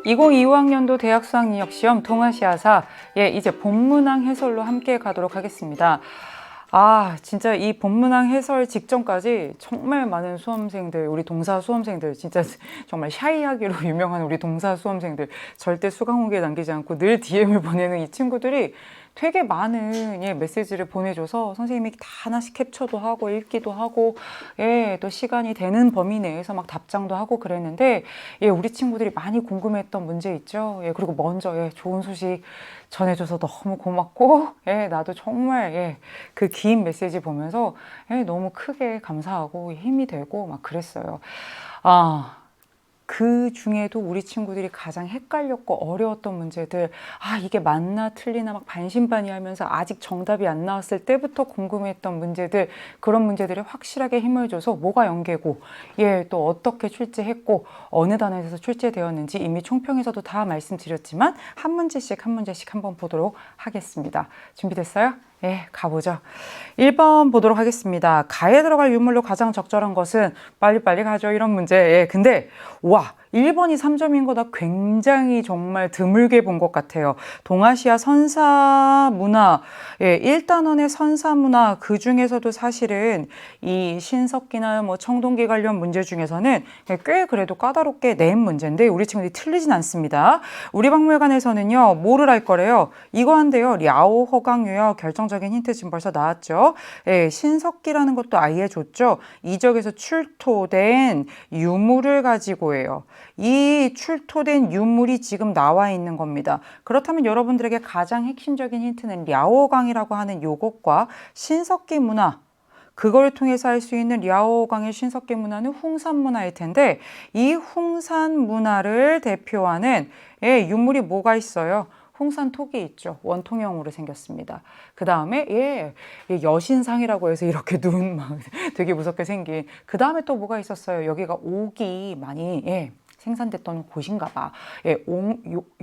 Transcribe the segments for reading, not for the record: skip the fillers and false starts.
2025학년도 대학 수학능력시험 동아시아사 이제 본문항 해설로 함께 가도록 하겠습니다. 진짜 이 본문항 해설 직전까지 정말 많은 수험생들, 우리 동사 수험생들, 진짜 정말 샤이하기로 유명한 우리 동사 수험생들, 절대 수강 후기에 남기지 않고 늘 DM을 보내는 이 친구들이 되게 많은 메시지를 보내줘서 선생님이 다 하나씩 캡처도 하고 읽기도 하고 또 시간이 되는 범위 내에서 막 답장도 하고 그랬는데 우리 친구들이 많이 궁금해했던 문제 있죠. 그리고 먼저 좋은 소식 전해줘서 너무 고맙고 나도 정말 그 긴 메시지 보면서 너무 크게 감사하고 힘이 되고 막 그랬어요. 그 중에도 우리 친구들이 가장 헷갈렸고 어려웠던 문제들, 이게 맞나 틀리나 막 반신반의하면서 아직 정답이 안 나왔을 때부터 궁금했던 문제들, 그런 문제들에 확실하게 힘을 줘서 뭐가 연계고 또 어떻게 출제했고 어느 단원에서 출제되었는지 이미 총평에서도 다 말씀드렸지만 한 문제씩 한번 보도록 하겠습니다. 준비됐어요? 가보죠. 1번 보도록 하겠습니다. 가에 들어갈 유물로 가장 적절한 것은 빨리빨리 가죠. 이런 문제. 근데 1번이 3점인 거 나 굉장히 정말 드물게 본 것 같아요. 동아시아 선사문화, 1단원의 선사문화, 그 중에서도 사실은 이 신석기나 뭐 청동기 관련 문제 중에서는 꽤 그래도 까다롭게 낸 문제인데 우리 친구들이 틀리진 않습니다. 우리 박물관에서는요, 뭐를 할 거래요? 이거 한대요. 랴오 허강유어 결정적인 힌트 지금 벌써 나왔죠. 신석기라는 것도 아예 줬죠. 이적에서 출토된 유물을 가지고 해요. 이 출토된 유물이 지금 나와 있는 겁니다. 그렇다면 여러분들에게 가장 핵심적인 힌트는 랴오강이라고 하는 요것과 신석기 문화, 그걸 통해서 할 수 있는 랴오강의 신석기 문화는 홍산 문화일 텐데 이 홍산 문화를 대표하는 유물이 뭐가 있어요? 홍산 톡이 있죠. 원통형으로 생겼습니다. 그 다음에 여신상이라고 해서 이렇게 눈 막 되게 무섭게 생긴. 그 다음에 또 뭐가 있었어요? 여기가 옥이 많이 생산됐던 곳인가 봐.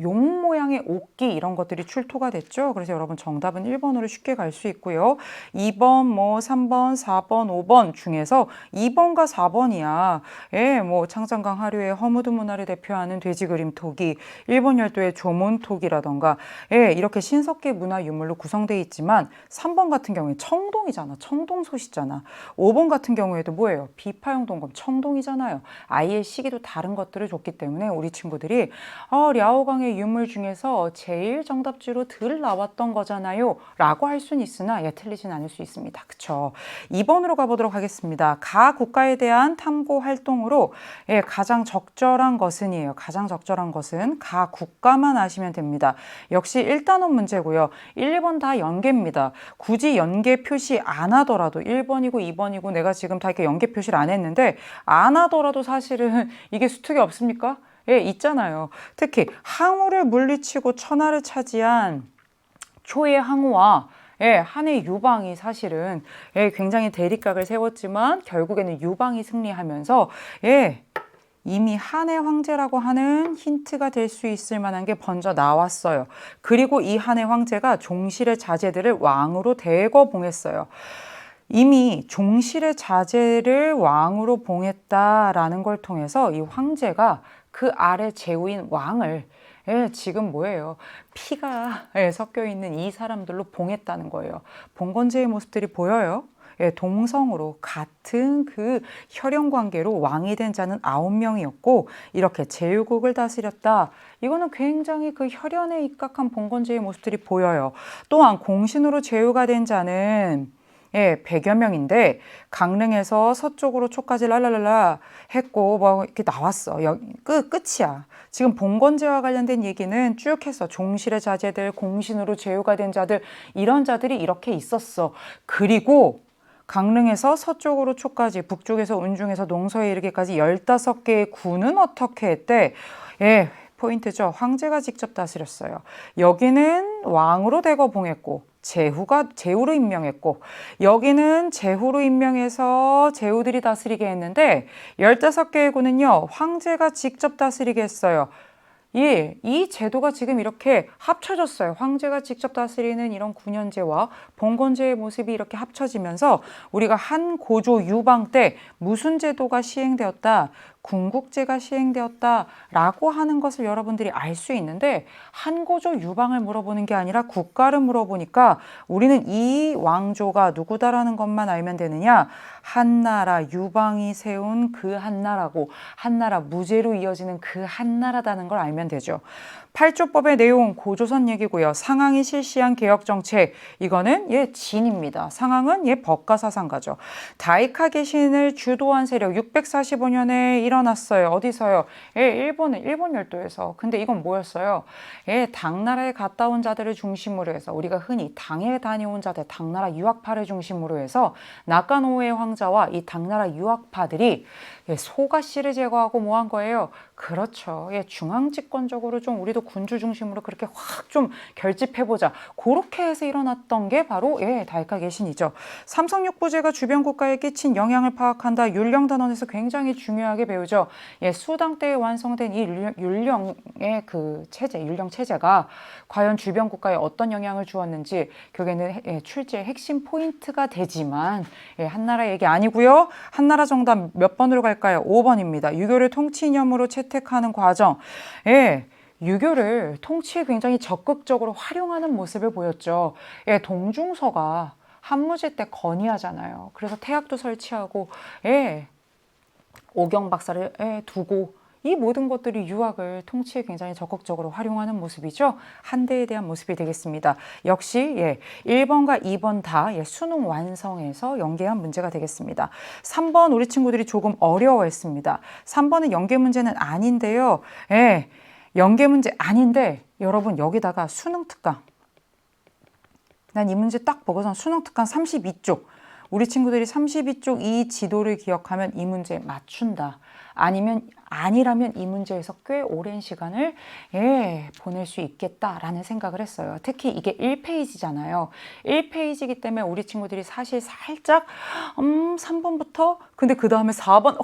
용 모양의 옥기 이런 것들이 출토가 됐죠. 그래서 여러분 정답은 1번으로 쉽게 갈 수 있고요. 2번, 3번, 4번, 5번 중에서 2번과 4번이야. 창장강 하류의 허무드 문화를 대표하는 돼지 그림 톡이, 일본 열도의 조몬 톡이라던가 이렇게 신석기 문화 유물로 구성되어 있지만 3번 같은 경우에 청동이잖아. 청동솥이잖아. 5번 같은 경우에도 뭐예요? 비파용 동검 청동이잖아요. 아예 시기도 다른 것들을 줬기 때문에 우리 친구들이 랴오강의 유물 중에서 제일 정답지로 들 나왔던 거잖아요 라고 할 수는 있으나 틀리진 않을 수 있습니다. 그쵸? 2번으로 가보도록 하겠습니다. 가 국가에 대한 탐구 활동으로 가장 적절한 것은이에요. 가장 적절한 것은 가 국가만 아시면 됩니다. 역시 1단원 문제고요. 1, 2번 다 연계입니다. 굳이 연계 표시 안 하더라도 1번이고 2번이고 내가 지금 다 이렇게 연계 표시를 안 했는데 안 하더라도 사실은 이게 수특이 없습니까? 있잖아요. 특히 항우를 물리치고 천하를 차지한 초의 항우와 한의 유방이 사실은 굉장히 대립각을 세웠지만 결국에는 유방이 승리하면서 이미 한의 황제라고 하는 힌트가 될 수 있을 만한 게 먼저 나왔어요. 그리고 이 한의 황제가 종실의 자제들을 왕으로 대거 봉했어요. 이미 종실의 자제를 왕으로 봉했다라는 걸 통해서 이 황제가 그 아래 제후인 왕을 지금 뭐예요? 피가 섞여 있는 이 사람들로 봉했다는 거예요. 봉건제의 모습들이 보여요. 동성으로 같은 그 혈연 관계로 왕이 된 자는 9명이었고 이렇게 제후국을 다스렸다. 이거는 굉장히 그 혈연에 입각한 봉건제의 모습들이 보여요. 또한 공신으로 제후가 된 자는 100여 명인데 강릉에서 서쪽으로 초까지 랄랄랄라 했고 뭐 이렇게 나왔어. 끝이야. 지금 봉건제와 관련된 얘기는 쭉 했어. 종실의 자제들, 공신으로 제후가 된 자들, 이런 자들이 이렇게 있었어. 그리고 강릉에서 서쪽으로 초까지, 북쪽에서 운중에서 농서에 이르기까지 15개의 군은 어떻게 했대? 포인트죠. 황제가 직접 다스렸어요. 여기는 왕으로 대거 봉했고 제후로 임명했고 여기는 제후로 임명해서 제후들이 다스리게 했는데 15개의 군은요. 황제가 직접 다스리게 했어요. 이 제도가 지금 이렇게 합쳐졌어요. 황제가 직접 다스리는 이런 군현제와 봉건제의 모습이 이렇게 합쳐지면서 우리가 한 고조 유방 때 무슨 제도가 시행되었다? 군국제가 시행되었다라고 하는 것을 여러분들이 알 수 있는데 한고조 유방을 물어보는 게 아니라 국가를 물어보니까 우리는 이 왕조가 누구다라는 것만 알면 되느냐? 한나라 유방이 세운 그 한나라고 한나라 무제로 이어지는 그 한나라다는 걸 알면 되죠. 8조법의 내용 고조선 얘기고요. 상황이 실시한 개혁정책 이거는 진입니다. 상황은 법가사상가죠. 다이카 개신을 주도한 세력 645년에 일어났어요. 어디서요? 일본 열도에서. 근데 이건 뭐였어요? 당나라에 갔다 온 자들을 중심으로 해서 우리가 흔히 당에 다녀온 자들, 당나라 유학파를 중심으로 해서 나카노우의 황자와 이 당나라 유학파들이 소가씨를 제거하고 뭐 한 거예요? 그렇죠. 중앙집권적으로 좀 우리도 군주 중심으로 그렇게 확 좀 결집해보자. 그렇게 해서 일어났던 게 바로 다이카 개신이죠. 삼성육부제가 주변 국가에 끼친 영향을 파악한다. 율령단원에서 굉장히 중요하게 배우죠. 수당 때 완성된 이 율령의 그 체제, 율령 체제가 과연 주변 국가에 어떤 영향을 주었는지 결국에는 출제의 핵심 포인트가 되지만 한나라 얘기 아니고요. 한나라 정답 몇 번으로 갈까요? 5번입니다. 유교를 통치 이념으로 채택하는 과정. 유교를 통치에 굉장히 적극적으로 활용하는 모습을 보였죠. 동중서가 한무제 때 건의하잖아요. 그래서 태학도 설치하고 오경 박사를 두고 이 모든 것들이 유학을 통치에 굉장히 적극적으로 활용하는 모습이죠. 한대에 대한 모습이 되겠습니다. 역시 1번과 2번 다 수능 완성에서 연계한 문제가 되겠습니다. 3번 우리 친구들이 조금 어려워했습니다. 3번은 연계 문제는 아닌데요. 연계 문제 아닌데 여러분 여기다가 수능 특강. 난 이 문제 딱 보고서 수능 특강 32쪽. 우리 친구들이 32쪽 이 지도를 기억하면 이 문제 맞춘다. 아니라면 이 문제에서 꽤 오랜 시간을 보낼 수 있겠다라는 생각을 했어요. 특히 이게 1페이지잖아요. 1페이지이기 때문에 우리 친구들이 사실 살짝 3번부터 근데 그 다음에 4번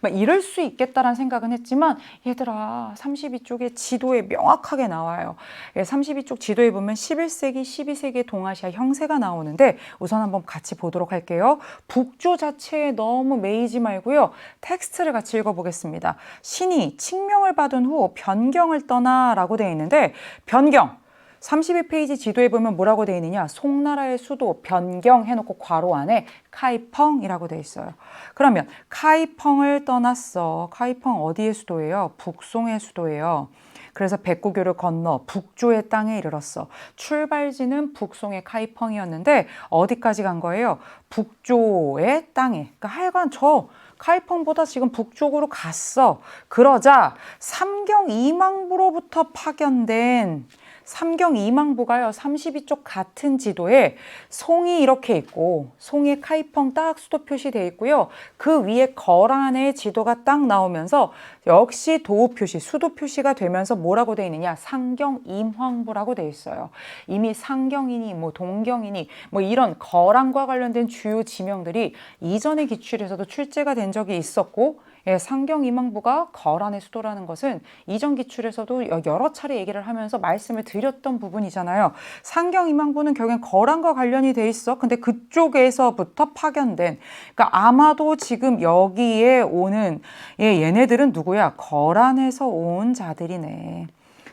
막 이럴 수 있겠다라는 생각은 했지만 얘들아 32쪽의 지도에 명확하게 나와요. 32쪽 지도에 보면 11세기, 12세기의 동아시아 형세가 나오는데 우선 한번 같이 보도록 할게요. 북조 자체에 너무 매이지 말고요. 텍스트를 같이 읽어보겠습니다. 신이 칙명을 받은 후 변경을 떠나 라고 되어 있는데 변경 32페이지 지도에 보면 뭐라고 되어 있느냐 송나라의 수도 변경해놓고 괄호 안에 카이펑이라고 되어 있어요. 그러면 카이펑을 떠났어. 카이펑 어디의 수도예요? 북송의 수도예요. 그래서 백구교를 건너 북조의 땅에 이르렀어. 출발지는 북송의 카이펑이었는데 어디까지 간 거예요? 북조의 땅에. 그러니까 하여간 저 카이펑보다 지금 북쪽으로 갔어. 그러자 삼경이망부로부터 파견된 삼경이망부가요. 32쪽 같은 지도에 송이 이렇게 있고 송에 카이펑 딱 수도 표시되어 있고요. 그 위에 거란의 지도가 딱 나오면서 역시 도읍 표시, 수도 표시가 되면서 뭐라고 되어 있느냐? 상경임황부라고 되어 있어요. 이미 상경이니 뭐 동경이니 뭐 이런 거란과 관련된 주요 지명들이 이전의 기출에서도 출제가 된 적이 있었고 상경임황부가 거란의 수도라는 것은 이전 기출에서도 여러 차례 얘기를 하면서 말씀을 드렸던 부분이잖아요. 상경임황부는 결국엔 거란과 관련이 돼 있어. 근데 그쪽에서부터 파견된 그러니까 아마도 지금 여기에 오는 얘네들은 누구야? 거란에서 온 자들이네.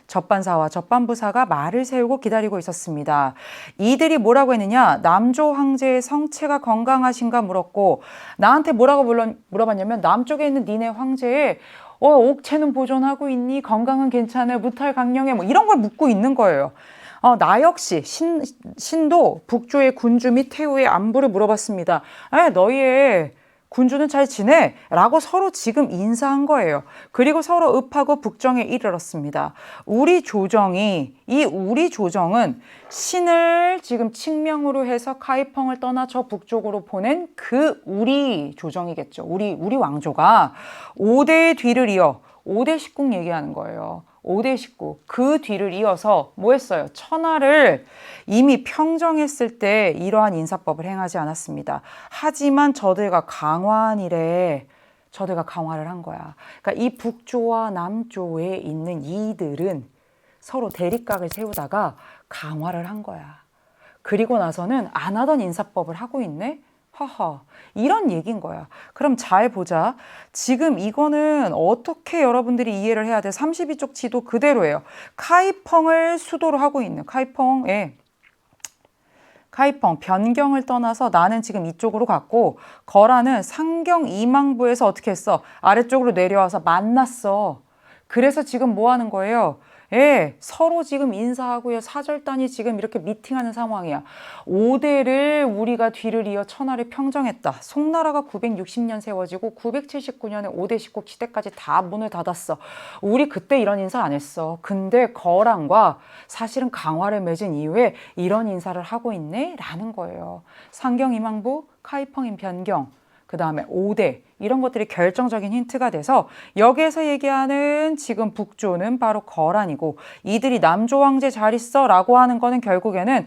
접반사와 접반부사가 말을 세우고 기다리고 있었습니다. 이들이 뭐라고 했느냐? 남조 황제의 성체가 건강하신가 물었고 나한테 뭐라고 물어봤냐면 남쪽에 있는 니네 황제의 옥체는 보존하고 있니? 건강은 괜찮아? 무탈 강령해? 뭐 이런 걸 묻고 있는 거예요. 나 역시 신도 북조의 군주 및 태후의 안부를 물어봤습니다. 너희의 군주는 잘 지내? 라고 서로 지금 인사한 거예요. 그리고 서로 읍하고 북정에 이르렀습니다. 우리 조정은 신을 지금 칙명으로 해서 카이펑을 떠나 저 북쪽으로 보낸 그 우리 조정이겠죠. 우리 왕조가 5대의 뒤를 이어 5대 십국 얘기하는 거예요. 5대 십국 그 뒤를 이어서 뭐 했어요? 천하를 이미 평정했을 때 이러한 인사법을 행하지 않았습니다. 하지만 저들과 강화한 이래 저들과 강화를 한 거야. 그러니까 이 북조와 남조에 있는 이들은 서로 대립각을 세우다가 강화를 한 거야. 그리고 나서는 안 하던 인사법을 하고 있네? 하하, 이런 얘기인 거야. 그럼 잘 보자. 지금 이거는 어떻게 여러분들이 이해를 해야 돼? 32쪽 지도 그대로예요. 카이펑을 수도로 하고 있는 카이펑, 카이펑 변경을 떠나서 나는 지금 이쪽으로 갔고 거라는 상경 이망부에서 어떻게 했어? 아래쪽으로 내려와서 만났어. 그래서 지금 뭐 하는 거예요? 서로 지금 인사하고요. 사절단이 지금 이렇게 미팅하는 상황이야. 5대를 우리가 뒤를 이어 천하를 평정했다. 송나라가 960년 세워지고 979년에 5대 십국 시대까지 다 문을 닫았어. 우리 그때 이런 인사 안 했어. 근데 거란과 사실은 강화를 맺은 이후에 이런 인사를 하고 있네? 라는 거예요. 상경이망부, 카이펑인 변경, 그 다음에 5대 이런 것들이 결정적인 힌트가 돼서 여기에서 얘기하는 지금 북조는 바로 거란이고 이들이 남조 황제 잘 있어 라고 하는 거는 결국에는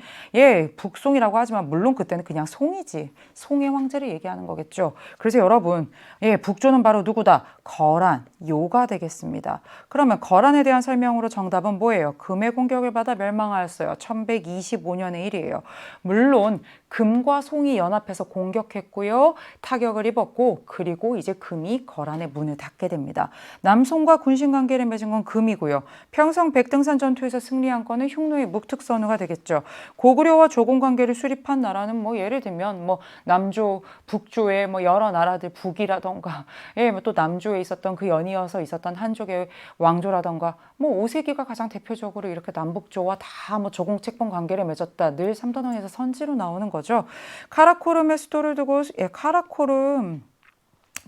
북송이라고 하지만 물론 그때는 그냥 송이지. 송의 황제를 얘기하는 거겠죠. 그래서 여러분 북조는 바로 누구다? 거란, 요가 되겠습니다. 그러면 거란에 대한 설명으로 정답은 뭐예요? 금의 공격을 받아 멸망하였어요. 1125년의 일이에요. 물론 금과 송이 연합해서 공격했고요. 타격을 입었고 그리고 이제 금이 거란의 문을 닫게 됩니다. 남송과 군신관계를 맺은 건 금이고요. 평성 백등산 전투에서 승리한 거는 흉노의 묵특선우가 되겠죠. 고구려와 조공관계를 수립한 나라는 뭐 예를 들면 뭐 남조, 북조의 뭐 여러 나라들 북이라던가 뭐 또 남조에 있었던 그 연이어서 있었던 한족의 왕조라던가 뭐 오세기가 가장 대표적으로 이렇게 남북조와 다 뭐 조공책봉 관계를 맺었다. 늘 삼단원에서 선지로 나오는 거죠. 카라코름의 수도를 두고 카라코름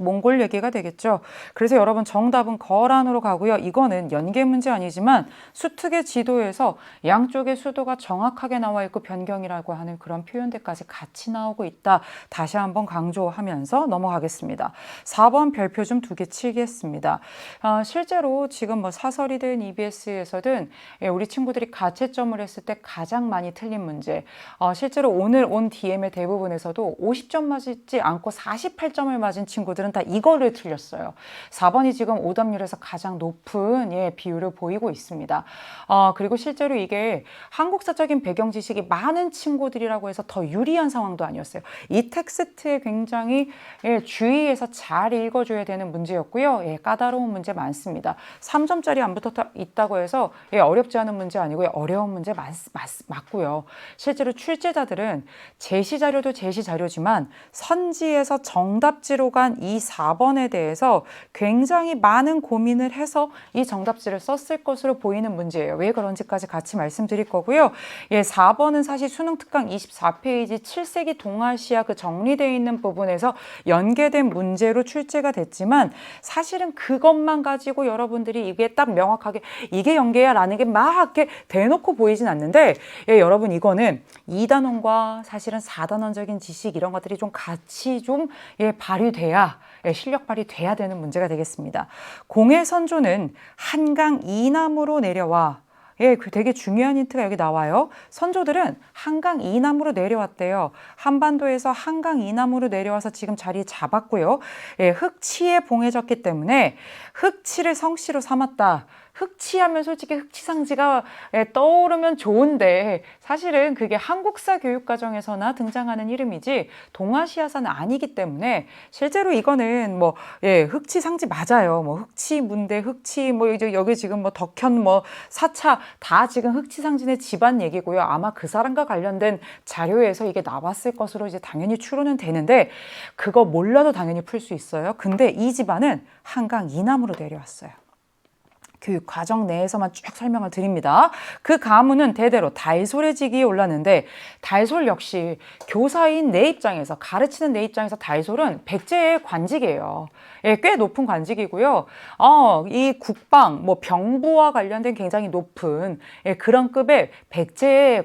몽골 얘기가 되겠죠. 그래서 여러분 정답은 거란으로 가고요. 이거는 연계 문제 아니지만 수특의 지도에서 양쪽의 수도가 정확하게 나와 있고 변경이라고 하는 그런 표현들까지 같이 나오고 있다. 다시 한번 강조하면서 넘어가겠습니다. 4번 별표 좀 2개 치겠습니다. 실제로 지금 뭐 사설이든 EBS에서든 우리 친구들이 가채점을 했을 때 가장 많이 틀린 문제. 실제로 오늘 온 DM의 대부분에서도 50점 맞지 않고 48점을 맞은 친구들은 다 이거를 틀렸어요. 4번이 지금 오답률에서 가장 높은 비율을 보이고 있습니다. 그리고 실제로 이게 한국사적인 배경 지식이 많은 친구들이라고 해서 더 유리한 상황도 아니었어요. 이 텍스트에 굉장히 주의해서 잘 읽어줘야 되는 문제였고요. 까다로운 문제 많습니다. 3점짜리 안 붙어 있다고 해서 어렵지 않은 문제 아니고요. 어려운 문제 맞고요. 실제로 출제자들은 제시자료도 제시자료지만 선지에서 정답지로 간 이 4번에 대해서 굉장히 많은 고민을 해서 이 정답지를 썼을 것으로 보이는 문제예요. 왜 그런지까지 같이 말씀드릴 거고요. 4번은 사실 수능 특강 24페이지 7세기 동아시아 그 정리되어 있는 부분에서 연계된 문제로 출제가 됐지만 사실은 그것만 가지고 여러분들이 이게 딱 명확하게 이게 연계야 라는 게 막 이렇게 대놓고 보이진 않는데 여러분 이거는 2단원과 사실은 4단원적인 지식 이런 것들이 좀 같이 좀 발휘돼야 실력 발휘돼야 되는 문제가 되겠습니다. 공의 선조는 한강 이남으로 내려와 되게 중요한 힌트가 여기 나와요. 선조들은 한강 이남으로 내려왔대요. 한반도에서 한강 이남으로 내려와서 지금 자리 잡았고요. 흑치에 봉해졌기 때문에 흑치를 성씨로 삼았다. 흑치하면 솔직히 흑치상지가 떠오르면 좋은데 사실은 그게 한국사 교육과정에서나 등장하는 이름이지 동아시아사는 아니기 때문에 실제로 이거는 뭐 흑치상지 맞아요. 뭐 흑치문대, 흑치 뭐 이제 여기 지금 뭐 덕현 뭐 사차 다 지금 흑치상진의 집안 얘기고요. 아마 그 사람과 관련된 자료에서 이게 나왔을 것으로 이제 당연히 추론은 되는데 그거 몰라도 당연히 풀 수 있어요. 근데 이 집안은 한강 이남으로 내려왔어요. 교육 과정 내에서만 쭉 설명을 드립니다. 그 가문은 대대로 달솔의 직위에 올랐는데 달솔 역시 교사인 내 입장에서 가르치는 내 입장에서 달솔은 백제의 관직이에요. 꽤 높은 관직이고요. 이 국방, 뭐 병부와 관련된 굉장히 높은 그런 급의 백제의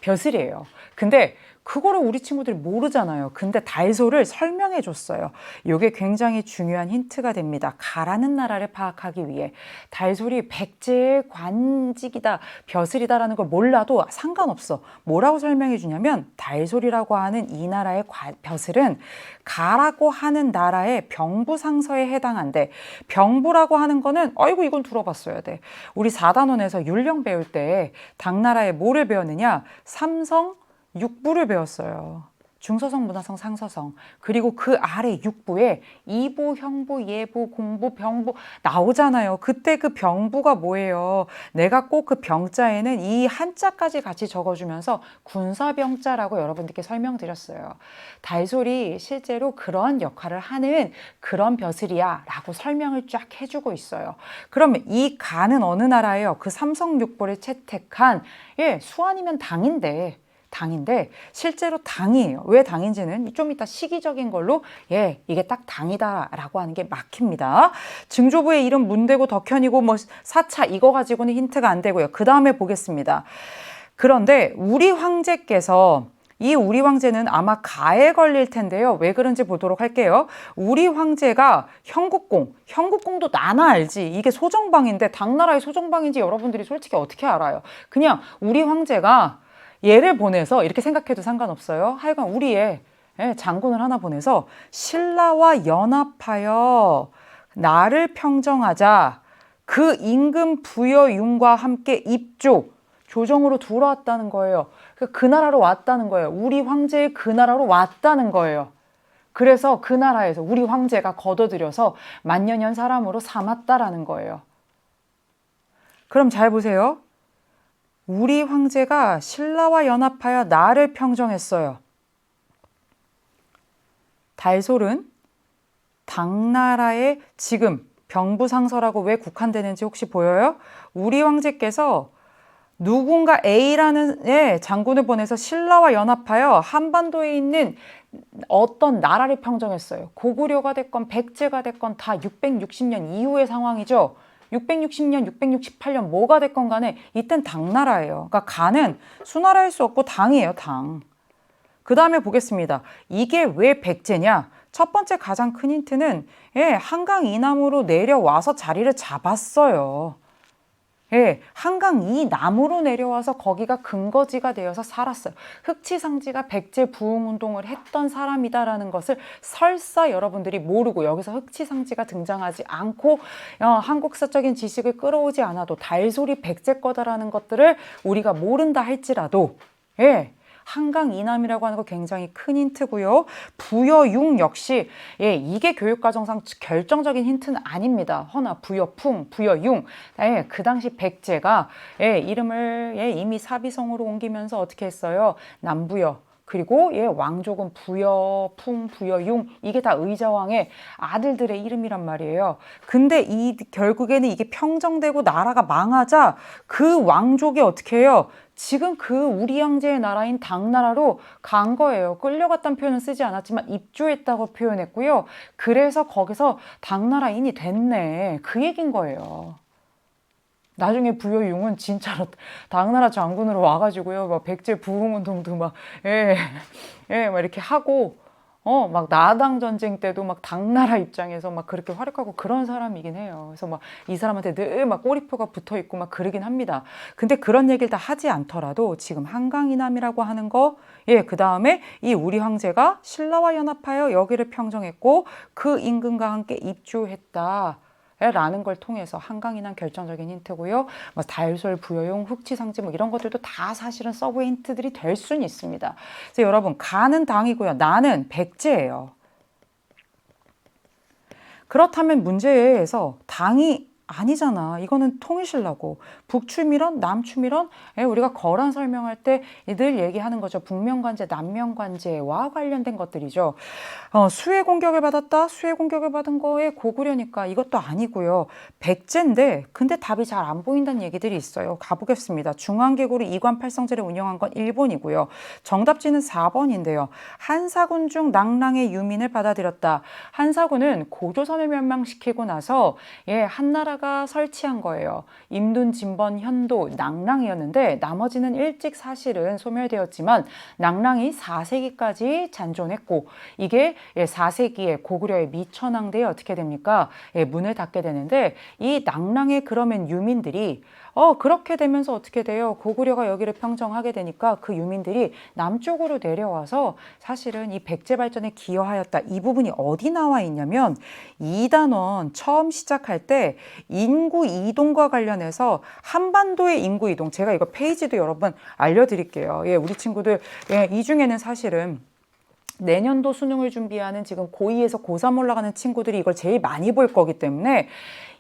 벼슬이에요. 근데 그거를 우리 친구들이 모르잖아요. 근데 달솔을 설명해 줬어요. 이게 굉장히 중요한 힌트가 됩니다. 가라는 나라를 파악하기 위해 달솔이 백제의 관직이다, 벼슬이다라는 걸 몰라도 상관없어. 뭐라고 설명해 주냐면 달솔이라고 하는 이 나라의 벼슬은 가라고 하는 나라의 병부상서에 해당한대. 병부라고 하는 거는 아이고 이건 들어봤어야 돼. 우리 4단원에서 율령 배울 때 당나라에 뭐를 배웠느냐? 삼성 육부를 배웠어요. 중서성, 문화성, 상서성, 그리고 그 아래 육부에 이부, 형부, 예부, 공부, 병부 나오잖아요. 그때 그 병부가 뭐예요? 내가 꼭 그 병자에는 이 한자까지 같이 적어주면서 군사병자라고 여러분들께 설명드렸어요. 달솔이 실제로 그런 역할을 하는 그런 벼슬이야 라고 설명을 쫙 해주고 있어요. 그러면 이 간은 어느 나라예요? 그 삼성육보를 채택한 수완이면 당인데 실제로 당이에요. 왜 당인지는 좀 이따 시기적인 걸로 이게 딱 당이다라고 하는 게 막힙니다. 증조부의 이름 문대고 덕현이고 뭐 사차 이거 가지고는 힌트가 안 되고요. 그 다음에 보겠습니다. 그런데 우리 황제께서 이 우리 황제는 아마 가에 걸릴 텐데요. 왜 그런지 보도록 할게요. 우리 황제가 형국공도 나나 알지. 이게 소정방인데 당나라의 소정방인지 여러분들이 솔직히 어떻게 알아요? 그냥 우리 황제가 얘를 보내서 이렇게 생각해도 상관없어요. 하여간 우리의 장군을 하나 보내서 신라와 연합하여 나를 평정하자. 그 임금 부여윤과 함께 조정으로 들어왔다는 거예요. 그 나라로 왔다는 거예요. 우리 황제의 그 나라로 왔다는 거예요. 그래서 그 나라에서 우리 황제가 걷어들여서 만년현 사람으로 삼았다라는 거예요. 그럼 잘 보세요. 우리 황제가 신라와 연합하여 나를 평정했어요. 달솔은 당나라의 지금 병부상서라고 왜 국한되는지 혹시 보여요? 우리 황제께서 누군가 A라는 장군을 보내서 신라와 연합하여 한반도에 있는 어떤 나라를 평정했어요. 고구려가 됐건 백제가 됐건 다 660년 이후의 상황이죠. 660년, 668년 뭐가 됐건 간에 이땐 당나라예요. 그러니까 간은 수나라일 수 없고 당이에요, 당. 그 다음에 보겠습니다. 이게 왜 백제냐? 첫 번째 가장 큰 힌트는 한강 이남으로 내려와서 자리를 잡았어요. 한강 이남으로 내려와서 거기가 근거지가 되어서 살았어요. 흑치상지가 백제 부흥운동을 했던 사람이다라는 것을 설사 여러분들이 모르고 여기서 흑치상지가 등장하지 않고 한국사적인 지식을 끌어오지 않아도 달솔이 백제 거다라는 것들을 우리가 모른다 할지라도 한강 이남이라고 하는 거 굉장히 큰 힌트고요. 부여융 역시 이게 교육과정상 결정적인 힌트는 아닙니다. 허나 부여풍, 부여융 그 당시 백제가 이름을 이미 사비성으로 옮기면서 어떻게 했어요? 남부여 그리고 왕족은 부여, 풍, 부여융 이게 다 의자왕의 아들들의 이름이란 말이에요. 근데 결국에는 이게 평정되고 나라가 망하자 그 왕족이 어떻게 해요? 지금 그 우리 황제의 나라인 당나라로 간 거예요. 끌려갔다는 표현은 쓰지 않았지만 입주했다고 표현했고요. 그래서 거기서 당나라인이 됐네. 그 얘긴 거예요. 나중에 부여융은 진짜로 당나라 장군으로 와가지고요. 막 백제 부흥운동도 막 이렇게 하고 막 나당 전쟁 때도 막 당나라 입장에서 막 그렇게 활약하고 그런 사람이긴 해요. 그래서 막 이 사람한테 늘 막 꼬리표가 붙어 있고 막 그러긴 합니다. 근데 그런 얘기를 다 하지 않더라도 지금 한강 이남이라고 하는 거, 그 다음에 이 우리 황제가 신라와 연합하여 여기를 평정했고 그 임금과 함께 입주했다. 라는 걸 통해서 한강이남 결정적인 힌트고요. 뭐 달솔, 부여용, 흑치상지 뭐 이런 것들도 다 사실은 서브 힌트들이 될 수는 있습니다. 그래서 여러분 간은 당이고요. 나는 백제예요. 그렇다면 문제에서 당이 아니잖아. 이거는 통일신라고. 북추밀원, 남추밀원 우리가 거란 설명할 때 늘 얘기하는 거죠. 북면관제, 남면관제와 관련된 것들이죠. 수해 공격을 받았다. 수해 공격을 받은 거에 고구려니까 이것도 아니고요. 백제인데 근데 답이 잘 안 보인다는 얘기들이 있어요. 가보겠습니다. 중앙개구리 이관팔성제를 운영한 건 일본이고요. 정답지는 4번인데요. 한사군 중 낙랑의 유민을 받아들였다. 한사군은 고조선을 멸망시키고 나서 한나라가 설치한 거예요. 임둔, 진번, 현도, 낙랑이었는데 나머지는 일찍 사실은 소멸되었지만 낙랑이 4세기까지 잔존했고 이게 4세기에 고구려의 미천왕대에 어떻게 됩니까? 문을 닫게 되는데 이 낙랑의 그러면 유민들이 그렇게 되면서 어떻게 돼요? 고구려가 여기를 평정하게 되니까 그 유민들이 남쪽으로 내려와서 사실은 이 백제 발전에 기여하였다. 이 부분이 어디 나와 있냐면 2단원 처음 시작할 때 인구 이동과 관련해서 한반도의 인구 이동 제가 이거 페이지도 여러분 알려드릴게요. 우리 친구들 이 중에는 사실은 내년도 수능을 준비하는 지금 고2에서 고3 올라가는 친구들이 이걸 제일 많이 볼 거기 때문에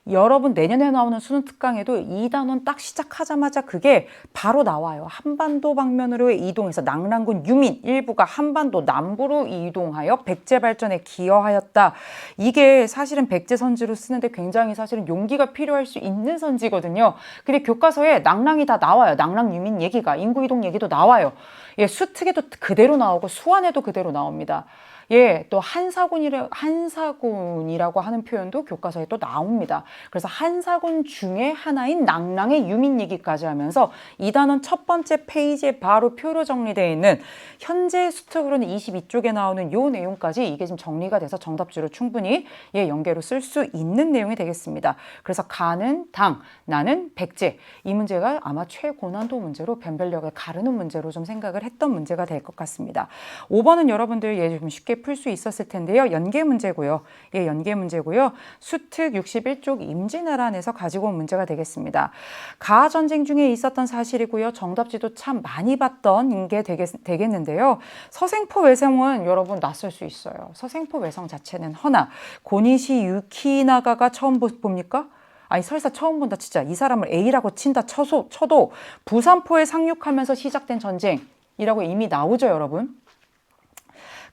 여러분 내년에 나오는 수능 특강에도 2단원 딱 시작하자마자 그게 바로 나와요. 한반도 방면으로 이동해서 낙랑군 유민 일부가 한반도 남부로 이동하여 백제 발전에 기여하였다. 이게 사실은 백제 선지로 쓰는데 굉장히 사실은 용기가 필요할 수 있는 선지거든요. 근데 교과서에 낙랑이 다 나와요. 낙랑 유민 얘기가, 인구 이동 얘기도 나와요. 예, 수특에도 그대로 나오고 수완에도 그대로 나옵니다. 예, 또 한사군이라고 하는 표현도 교과서에 또 나옵니다. 그래서 한사군 중에 하나인 낙랑의 유민 얘기까지 하면서 이 단원 첫 번째 페이지에 바로 표로 정리되어 있는 현재 수특으로는 22쪽에 나오는 요 내용까지 이게 지금 정리가 돼서 정답지로 충분히 예, 연계로 쓸 수 있는 내용이 되겠습니다. 그래서 가는 당, 나는 백제. 이 문제가 아마 최고난도 문제로 변별력을 가르는 문제로 좀 생각을 했던 문제가 될 것 같습니다. 5번은 여러분들 예, 좀 쉽게 풀 수 있었을 텐데요. 연계 문제고요. 예, 연계 문제고요. 수특 61쪽 임진왜란에서 가지고 온 문제가 되겠습니다. 가하 전쟁 중에 있었던 사실이고요. 정답지도 참 많이 봤던 게 되겠는데요. 서생포 외성은 여러분 낯설 수 있어요. 서생포 외성 자체는 허나 고니시 유키나가가 처음 봅니까? 아니 설사 처음 본다 진짜 이 사람을 A라고 친다 쳐도 부산포에 상륙하면서 시작된 전쟁이라고 이미 나오죠, 여러분.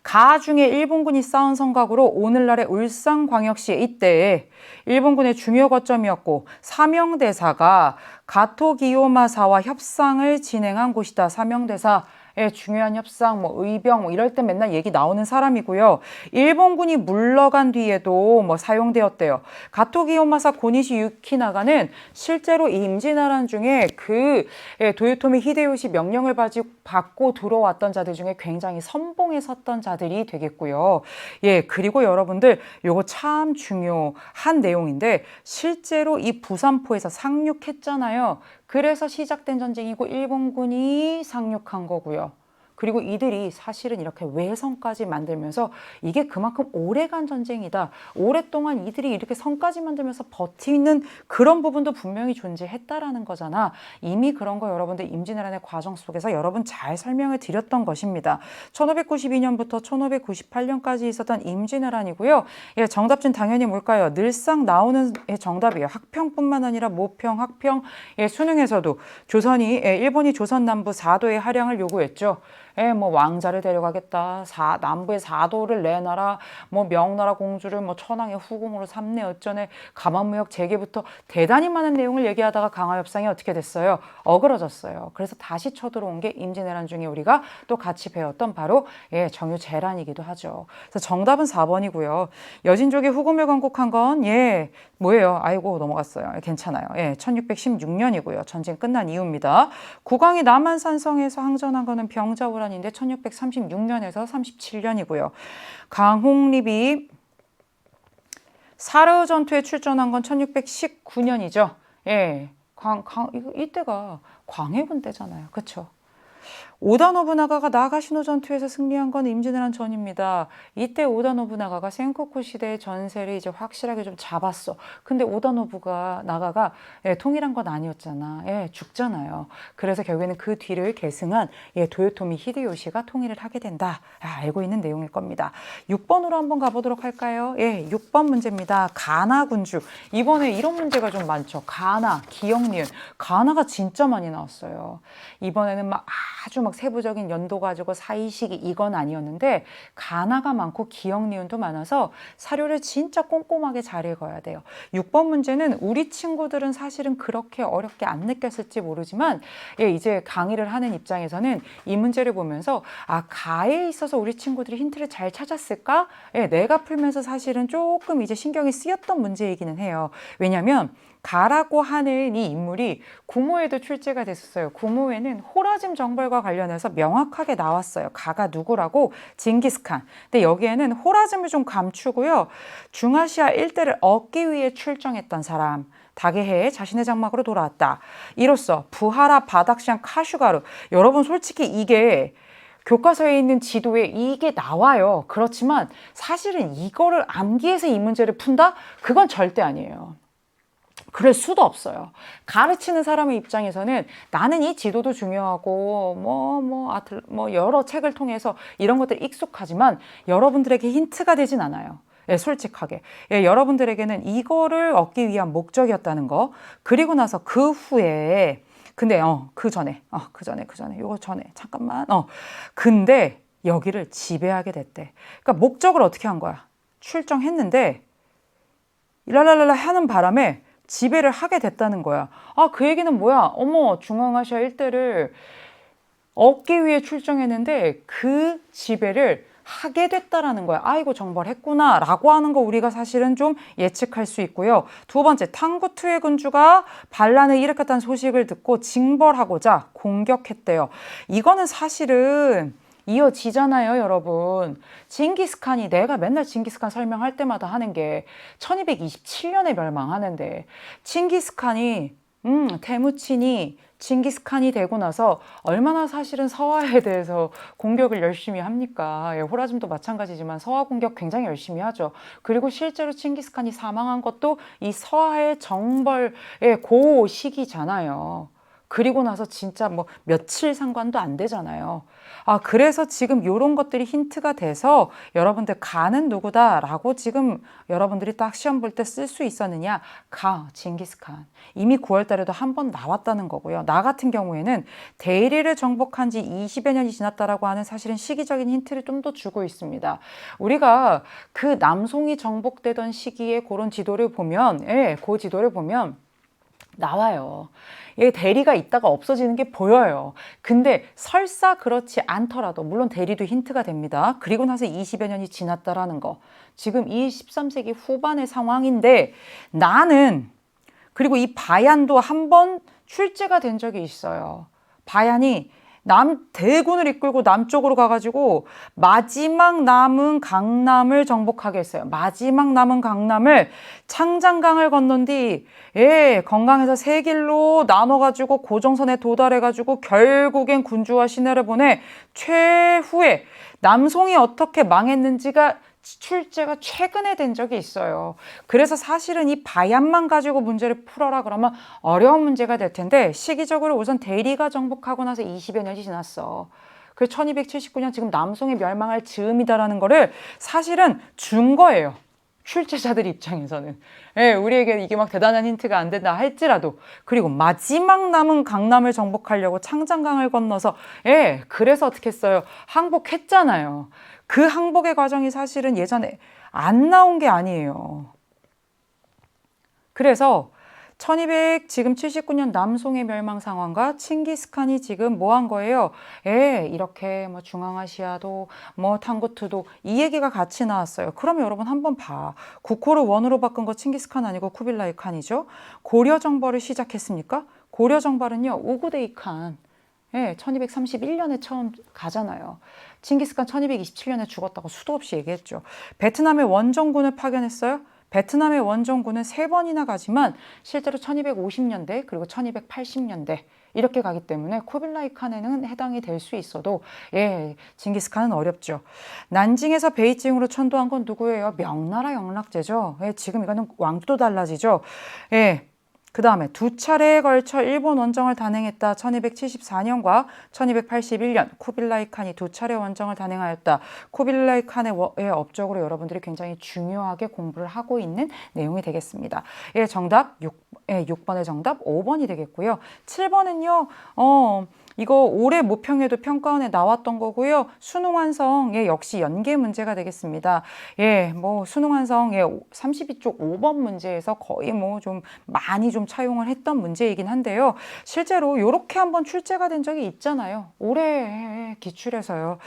가하 중에 일본군이 쌓은 성곽으로 오늘날의 울산광역시 이때에 일본군의 중요 거점이었고 사명대사가 가토기요마사와 협상을 진행한 곳이다. 사명대사 중요한 협상, 의병, 이럴 때 맨날 얘기 나오는 사람이고요. 일본군이 물러간 뒤에도 사용되었대요. 가토기요마사 고니시 유키나가는 실제로 이 임진왜란 중에 도요토미 히데요시 명령을 받고 들어왔던 자들 중에 굉장히 선봉에 섰던 자들이 되겠고요. 예, 그리고 여러분들 요거 참 중요한 내용인데 실제로 이 부산포에서 상륙했잖아요. 그래서 시작된 전쟁이고 일본군이 상륙한 거고요. 그리고 이들이 사실은 이렇게 외성까지 만들면서 이게 그만큼 오래간 전쟁이다. 오랫동안 이들이 이렇게 성까지 만들면서 버티는 그런 부분도 분명히 존재했다라는 거잖아. 이미 그런 거 여러분들 임진왜란의 과정 속에서 여러분 잘 설명을 드렸던 것입니다. 1592년부터 1598년까지 있었던 임진왜란이고요. 예, 정답지는 당연히 뭘까요? 늘상 나오는 정답이에요. 학평뿐만 아니라 모평, 학평, 예, 수능에서도 일본이 조선 남부 4도의 할양을 요구했죠. 예, 왕자를 데려가겠다. 남부의 4도를 내놔라. 명나라 공주를 천황의 후궁으로 삼네 어쩌네. 가만무역 재개부터 대단히 많은 내용을 얘기하다가 강화협상이 어떻게 됐어요? 어그러졌어요. 그래서 다시 쳐들어온 게 임진왜란 중에 우리가 또 같이 배웠던 바로 예, 정유재란이기도 하죠. 그래서 정답은 4번이고요. 여진족이 후금을 건국한 건 예, 뭐예요? 아이고 넘어갔어요. 괜찮아요. 예, 1616년이고요. 전쟁 끝난 이후입니다. 국왕이 남한산성에서 항전한 거는 병자호란인데 1636년에서 37년이고요. 강홍립이 사르 전투에 출전한 건 1619년이죠. 예, 이때가 광해군 때잖아요. 그렇죠? 오다 노부나가가 나가시노 전투에서 승리한 건 임진왜란 전입니다. 이때 오다 노부나가가 센코쿠 시대의 전세를 이제 확실하게 좀 잡았어. 근데 오다 노부나가가 통일한 건 아니었잖아. 예, 죽잖아요. 그래서 결국에는 그 뒤를 계승한 도요토미 히데요시가 통일을 하게 된다. 알고 있는 내용일 겁니다. 6번으로 한번 가보도록 할까요? 예, 6번 문제입니다. 가나 군주. 이번에 이런 문제가 좀 많죠. 가나, 기억니은. 가나가 진짜 많이 나왔어요. 이번에는 아주 세부적인 연도 가지고 사이시기 이건 아니었는데 가나가 많고 기억 니은도 많아서 사료를 진짜 꼼꼼하게 잘 읽어야 돼요. 6번 문제는 우리 친구들은 사실은 그렇게 어렵게 안 느꼈을지 모르지만 예, 이제 강의를 하는 입장에서는 이 문제를 보면서 가에 있어서 우리 친구들이 힌트를 잘 찾았을까? 예, 내가 풀면서 사실은 조금 이제 신경이 쓰였던 문제이기는 해요. 왜냐하면 가라고 하는 이 인물이 구모에도 출제가 됐었어요. 구모에는 호라짐 정벌과 관련해서 명확하게 나왔어요. 가가 누구라고? 징기스칸. 근데 여기에는 호라짐을 좀 감추고요. 중아시아 일대를 얻기 위해 출정했던 사람. 다게해에 자신의 장막으로 돌아왔다. 이로써 부하라 바닥시안 카슈가르. 여러분 솔직히 이게 교과서에 있는 지도에 이게 나와요. 그렇지만 사실은 이거를 암기해서 이 문제를 푼다? 그건 절대 아니에요. 그럴 수도 없어요. 가르치는 사람의 입장에서는 나는 이 지도도 중요하고 여러 책을 통해서 이런 것들이 익숙하지만 여러분들에게 힌트가 되진 않아요. 예, 솔직하게. 예, 여러분들에게는 이거를 얻기 위한 목적이었다는 거. 그리고 나서 그 후에 근데 요거 전에 잠깐만. 근데 여기를 지배하게 됐대. 그러니까 목적을 어떻게 한 거야? 출정했는데 랄랄랄라 하는 바람에 지배를 하게 됐다는 거야. 아, 그 얘기는 뭐야? 어머, 중앙아시아 일대를 얻기 위해 출정했는데 그 지배를 하게 됐다라는 거야. 아이고, 정벌했구나 라고 하는 거 우리가 사실은 좀 예측할 수 있고요. 두 번째, 탕구투의 군주가 반란을 일으켰다는 소식을 듣고 징벌하고자 공격했대요. 이거는 사실은 이어지잖아요, 여러분. 징기스칸이, 내가 맨날 징기스칸 설명할 때마다 하는 게 1227년에 멸망하는데 징기스칸이 테무친이 징기스칸이 되고 나서 얼마나 사실은 서화에 대해서 공격을 열심히 합니까? 예, 호라즘도 마찬가지지만 서화 공격 굉장히 열심히 하죠. 그리고 실제로 징기스칸이 사망한 것도 이 서화의 정벌의 그 시기잖아요. 그리고 나서 진짜 뭐 며칠 상관도 안 되잖아요. 아, 그래서 지금 이런 것들이 힌트가 돼서 여러분들 가는 누구다라고 지금 여러분들이 딱 시험 볼 때 쓸 수 있었느냐? 징기스칸. 이미 9월 달에도 한 번 나왔다는 거고요. 나 같은 경우에는 대리를 정복한 지 20여 년이 지났다라고 하는 사실은 시기적인 힌트를 좀 더 주고 있습니다. 우리가 그 남송이 정복되던 시기에 그런 지도를 보면, 그 지도를 보면 나와요. 얘 대리가 있다가 없어지는 게 보여요. 근데 설사 그렇지 않더라도 물론 대리도 힌트가 됩니다. 그리고 나서 20여 년이 지났다라는 거. 지금 이 13세기 후반의 상황인데 나는 그리고 이 바얀도 한 번 출제가 된 적이 있어요. 바얀이 대군을 이끌고 남쪽으로 가가지고 마지막 남은 강남을 정복하게 했어요. 마지막 남은 강남을 창장강을 건넌 뒤 건강에서 세 길로 나눠가지고 고정선에 도달해가지고 결국엔 군주와 신하를 보내 최후에 남송이 어떻게 망했는지가 출제가 최근에 된 적이 있어요. 그래서 사실은 이 바얀만 가지고 문제를 풀어라 그러면 어려운 문제가 될 텐데 시기적으로 우선 대리가 정복하고 나서 20여 년이 지났어. 그래서 1279년 지금 남송이 멸망할 즈음이다라는 거를 사실은 준 거예요. 출제자들 입장에서는. 우리에게 이게 막 대단한 힌트가 안 된다 할지라도. 그리고 마지막 남은 강남을 정복하려고 창장강을 건너서 그래서 어떻게 했어요? 항복했잖아요. 그 항복의 과정이 사실은 예전에 안 나온 게 아니에요. 그래서 1279년 남송의 멸망 상황과 칭기스칸이 지금 뭐 한 거예요? 이렇게 뭐 중앙아시아도 뭐 탕구투도 이 얘기가 같이 나왔어요. 그러면 여러분 한번 봐. 국호를 원으로 바꾼 거 칭기스칸 아니고 쿠빌라이 칸이죠. 고려 정벌을 시작했습니까? 고려 정벌은요, 우구데이 칸. 1231년에 처음 가잖아요. 칭기스칸 1227년에 죽었다고 수도 없이 얘기했죠. 베트남의 원정군을 파견했어요. 베트남의 원정군은 3번이나 가지만 실제로 1250년대 그리고 1280년대 이렇게 가기 때문에 쿠빌라이 칸에는 해당이 될 수 있어도 징기스칸은 어렵죠. 난징에서 베이징으로 천도한 건 누구예요? 명나라 영락제죠. 지금 이거는 왕도 달라지죠. 그 다음에 두 차례에 걸쳐 일본 원정을 단행했다. 1274년과 1281년 쿠빌라이 칸이 두 차례 원정을 단행하였다. 쿠빌라이 칸의 업적으로 여러분들이 굉장히 중요하게 공부를 하고 있는 내용이 되겠습니다. 정답 6번의 정답 5번이 되겠고요. 7번은요. 이거 올해 모평에도 평가원에 나왔던 거고요. 수능 완성 역시 연계 문제가 되겠습니다. 뭐 수능 완성 32쪽 5번 문제에서 거의 뭐 좀 많이 좀 차용을 했던 문제이긴 한데요. 실제로 이렇게 한번 출제가 된 적이 있잖아요. 올해 기출에서요.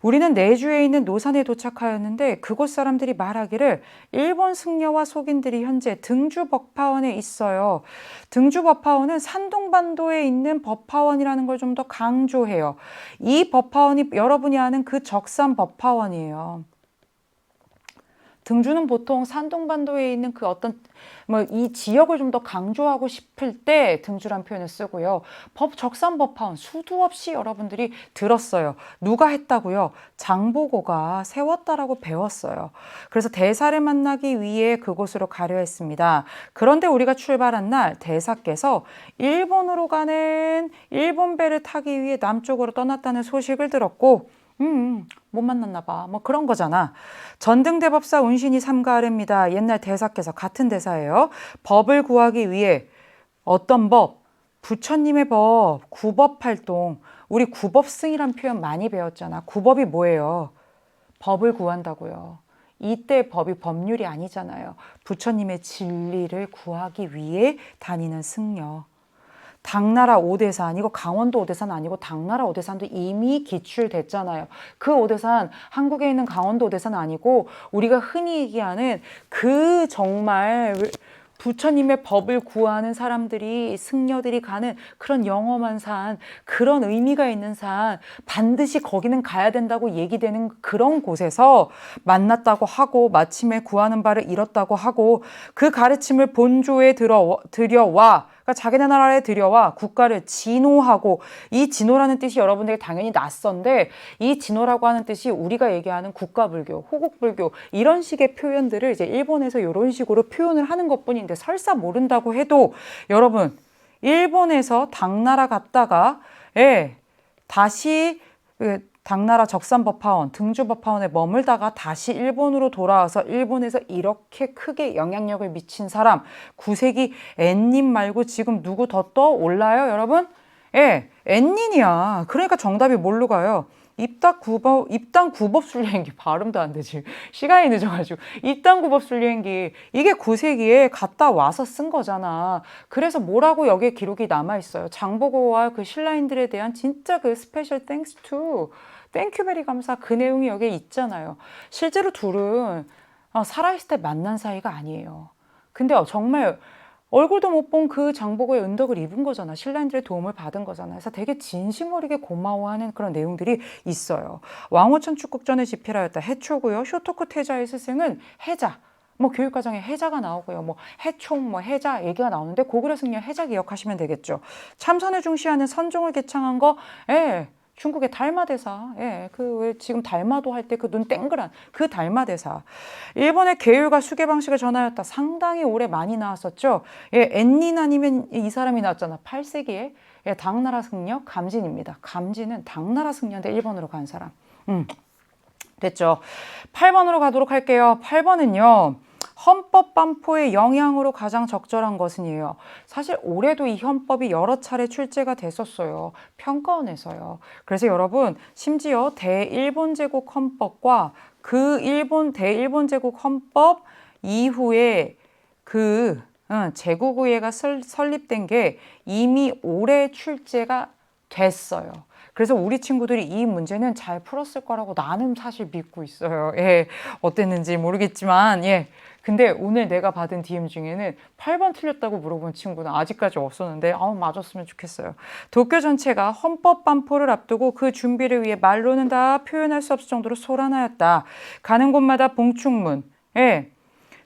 우리는 내주에 있는 노산에 도착하였는데 그곳 사람들이 말하기를 일본 승려와 속인들이 현재 등주 법화원에 있어요. 등주 법화원은 산동반도에 있는 법화원이라는 걸 좀 더 강조해요. 이 법화원이 여러분이 아는 그 적산 법화원이에요. 등주는 보통 산동반도에 있는 그 어떤 뭐 이 지역을 좀 더 강조하고 싶을 때 등주란 표현을 쓰고요. 적산법화원 수도 없이 여러분들이 들었어요. 누가 했다고요? 장보고가 세웠다라고 배웠어요. 그래서 대사를 만나기 위해 그곳으로 가려 했습니다. 그런데 우리가 출발한 날 대사께서 일본으로 가는 일본 배를 타기 위해 남쪽으로 떠났다는 소식을 들었고 못 만났나 봐. 뭐 그런 거잖아. 전등대법사 운신이 삼가 아래입니다. 옛날 대사께서 같은 대사예요. 법을 구하기 위해 어떤 법? 부처님의 법, 구법활동. 우리 구법승이란 표현 많이 배웠잖아. 구법이 뭐예요? 법을 구한다고요. 이때 법이 법률이 아니잖아요. 부처님의 진리를 구하기 위해 다니는 승려. 당나라 오대산, 이거 강원도 오대산 아니고 당나라 오대산도 이미 기출됐잖아요. 그 오대산, 한국에 있는 강원도 오대산 아니고 우리가 흔히 얘기하는 그 정말 부처님의 법을 구하는 사람들이, 승려들이 가는 그런 영험한 산, 그런 의미가 있는 산, 반드시 거기는 가야 된다고 얘기되는 그런 곳에서 만났다고 하고 마침에 구하는 바를 이뤘다고 하고 그 가르침을 본조에 들여와 그러니까 자기네 나라에 들여와 국가를 진호하고, 이 진호라는 뜻이 여러분들에게 당연히 낯선데 이 진호라고 하는 뜻이 우리가 얘기하는 국가불교, 호국불교 이런 식의 표현들을 이제 일본에서 이런 식으로 표현을 하는 것뿐인데 설사 모른다고 해도 여러분 일본에서 당나라 갔다가 다시 당나라 적산법화원, 등주법화원에 머물다가 다시 일본으로 돌아와서 일본에서 이렇게 크게 영향력을 미친 사람, 구세기 앤닌 말고 지금 누구 더 떠올라요, 여러분? 앤닌이야. 그러니까 정답이 뭘로 가요? 입당 구법 순례행기. 발음도 안 되지. 시간이 늦어가지고. 입당 구법 순례행기. 이게 구세기에 갔다 와서 쓴 거잖아. 그래서 뭐라고 여기에 기록이 남아있어요. 장보고와 그 신라인들에 대한 진짜 그 스페셜 땡스 투, 땡큐 베리 감사, 그 내용이 여기에 있잖아요. 실제로 둘은 살아있을 때 만난 사이가 아니에요. 근데 정말 얼굴도 못 본 그 장보고의 은덕을 입은 거잖아. 신라인들의 도움을 받은 거잖아. 그래서 되게 진심 어리게 고마워하는 그런 내용들이 있어요. 왕호천 축국전을 집필하였다. 해초고요. 쇼토쿠 태자의 스승은 해자. 뭐 교육과정에 해자가 나오고요. 뭐 해총, 뭐 해자 얘기가 나오는데 고구려 승려 해자 기억하시면 되겠죠. 참선을 중시하는 선종을 개창한 거, 중국의 달마대사, 그 왜 지금 달마도 할 때 그 눈 땡그란 그 달마대사. 일본의 계율과 수계 방식을 전하였다. 상당히 오래 많이 나왔었죠. 앤닌 아니면 이 사람이 나왔잖아. 8세기에 당나라 승려 감진입니다. 감진은 당나라 승려인데 일본으로 간 사람. 됐죠. 8번으로 가도록 할게요. 8번은요. 헌법 반포의 영향으로 가장 적절한 것은이에요. 사실 올해도 이 헌법이 여러 차례 출제가 됐었어요. 평가원에서요. 그래서 여러분 심지어 대일본 제국 헌법과 그 대일본 제국 헌법 이후에 그 제국의회가 설립된 게 이미 올해 출제가 됐어요. 그래서 우리 친구들이 이 문제는 잘 풀었을 거라고 나는 사실 믿고 있어요. 어땠는지 모르겠지만 근데 오늘 내가 받은 DM 중에는 8번 틀렸다고 물어본 친구는 아직까지 없었는데 맞았으면 좋겠어요. 도쿄 전체가 헌법 반포를 앞두고 그 준비를 위해 말로는 다 표현할 수 없을 정도로 소란하였다. 가는 곳마다 봉축문,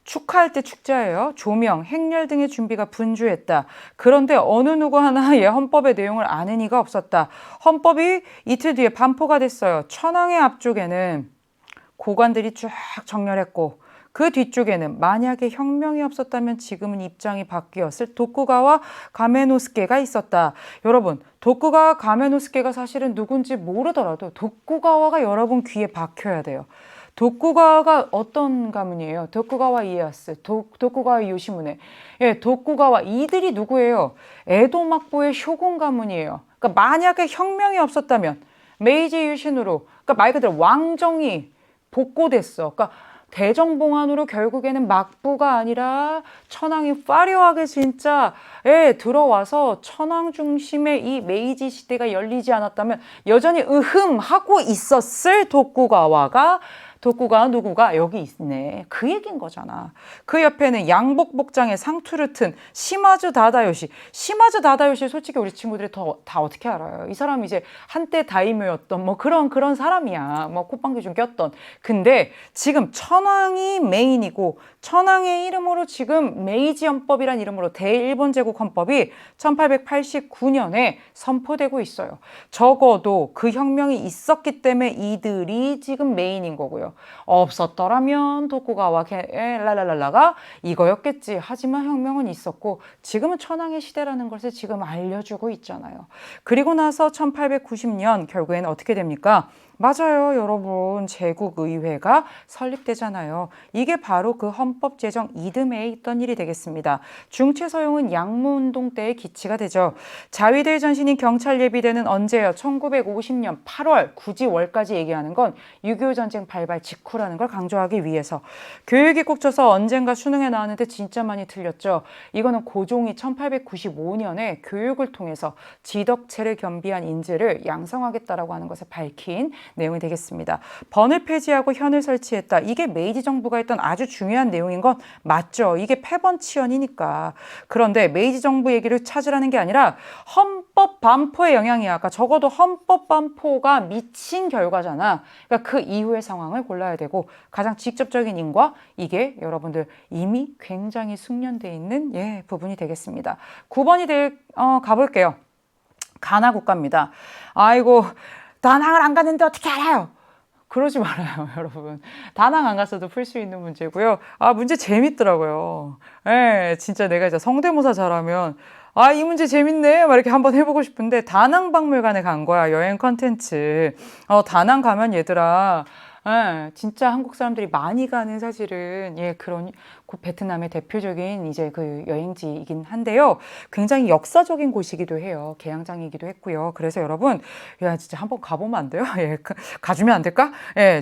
축하할 때 축자예요. 조명, 행렬 등의 준비가 분주했다. 그런데 어느 누구 하나의 헌법의 내용을 아는 이가 없었다. 헌법이 이틀 뒤에 반포가 됐어요. 천황의 앞쪽에는 고관들이 쫙 정렬했고 그 뒤쪽에는 만약에 혁명이 없었다면 지금은 입장이 바뀌었을 도쿠가와 가메노스케가 있었다. 여러분, 도쿠가와 가메노스케가 사실은 누군지 모르더라도 도쿠가와가 여러분 귀에 박혀야 돼요. 도쿠가와가 어떤 가문이에요? 도쿠가와 이에야스, 도쿠가와 요시무네. 도쿠가와 이들이 누구예요? 에도 막부의 쇼군 가문이에요. 그러니까 만약에 혁명이 없었다면 메이지 유신으로, 그러니까 말 그대로 왕정이 복고됐어. 그러니까 대정봉안으로 결국에는 막부가 아니라 천황이 화려하게 진짜 들어와서 천황 중심의 이 메이지 시대가 열리지 않았다면 여전히 하고 있었을 도쿠가와가 독구가 누구가 여기 있네. 그 얘기인 거잖아. 그 옆에는 양복 복장의 상투를 튼 시마즈 다다요시. 시마즈 다다요시 솔직히 우리 친구들이 다 어떻게 알아요? 이 사람이 이제 한때 다이묘였던 뭐 그런 사람이야. 뭐 콧방귀 좀 꼈던. 근데 지금 천황이 메인이고 천황의 이름으로 지금 메이지 헌법이란 이름으로 대일본 제국 헌법이 1889년에 선포되고 있어요. 적어도 그 혁명이 있었기 때문에 이들이 지금 메인인 거고요. 없었더라면 도쿠가와 랄랄랄라가 이거였겠지. 하지만 혁명은 있었고 지금은 천황의 시대라는 것을 지금 알려주고 있잖아요. 그리고 나서 1890년 결국에는 어떻게 됩니까? 맞아요, 여러분. 제국의회가 설립되잖아요. 이게 바로 그 헌법 제정 이듬해에 있던 일이 되겠습니다. 중체서용은 양무운동 때의 기치가 되죠. 자위대 전신인 경찰 예비대는 언제요? 1950년 8월, 굳이 월까지 얘기하는 건 6.25 전쟁 발발 직후라는 걸 강조하기 위해서. 교육이 꼭 쳐서 언젠가 수능에 나왔는데 진짜 많이 틀렸죠. 이거는 고종이 1895년에 교육을 통해서 지덕체를 겸비한 인재를 양성하겠다라고 하는 것을 밝힌 내용이 되겠습니다. 번을 폐지하고 현을 설치했다. 이게 메이지 정부가 했던 아주 중요한 내용인 건 맞죠. 이게 패번치연이니까. 그런데 메이지 정부 얘기를 찾으라는 게 아니라 헌법 반포의 영향이야. 아까 적어도 헌법 반포가 미친 결과잖아. 그러니까 그 이후의 상황을 골라야 되고 가장 직접적인 인과 이게 여러분들 이미 굉장히 숙련되어 있는 부분이 되겠습니다. 9번이 가볼게요. 가나 국가입니다. 아이고 다낭을 안 갔는데 어떻게 알아요? 그러지 말아요, 여러분. 다낭 안 갔어도 풀 수 있는 문제고요. 문제 재밌더라고요. 진짜 내가 이제 성대모사 잘하면 이 문제 재밌네. 막 이렇게 한번 해보고 싶은데 다낭 박물관에 간 거야. 여행 컨텐츠. 다낭 가면 얘들아. 진짜 한국 사람들이 많이 가는 사실은 그런 베트남의 대표적인 이제 그 여행지이긴 한데요. 굉장히 역사적인 곳이기도 해요. 개항장이기도 했고요. 그래서 여러분, 진짜 한번 가보면 안 돼요? 가주면 안 될까?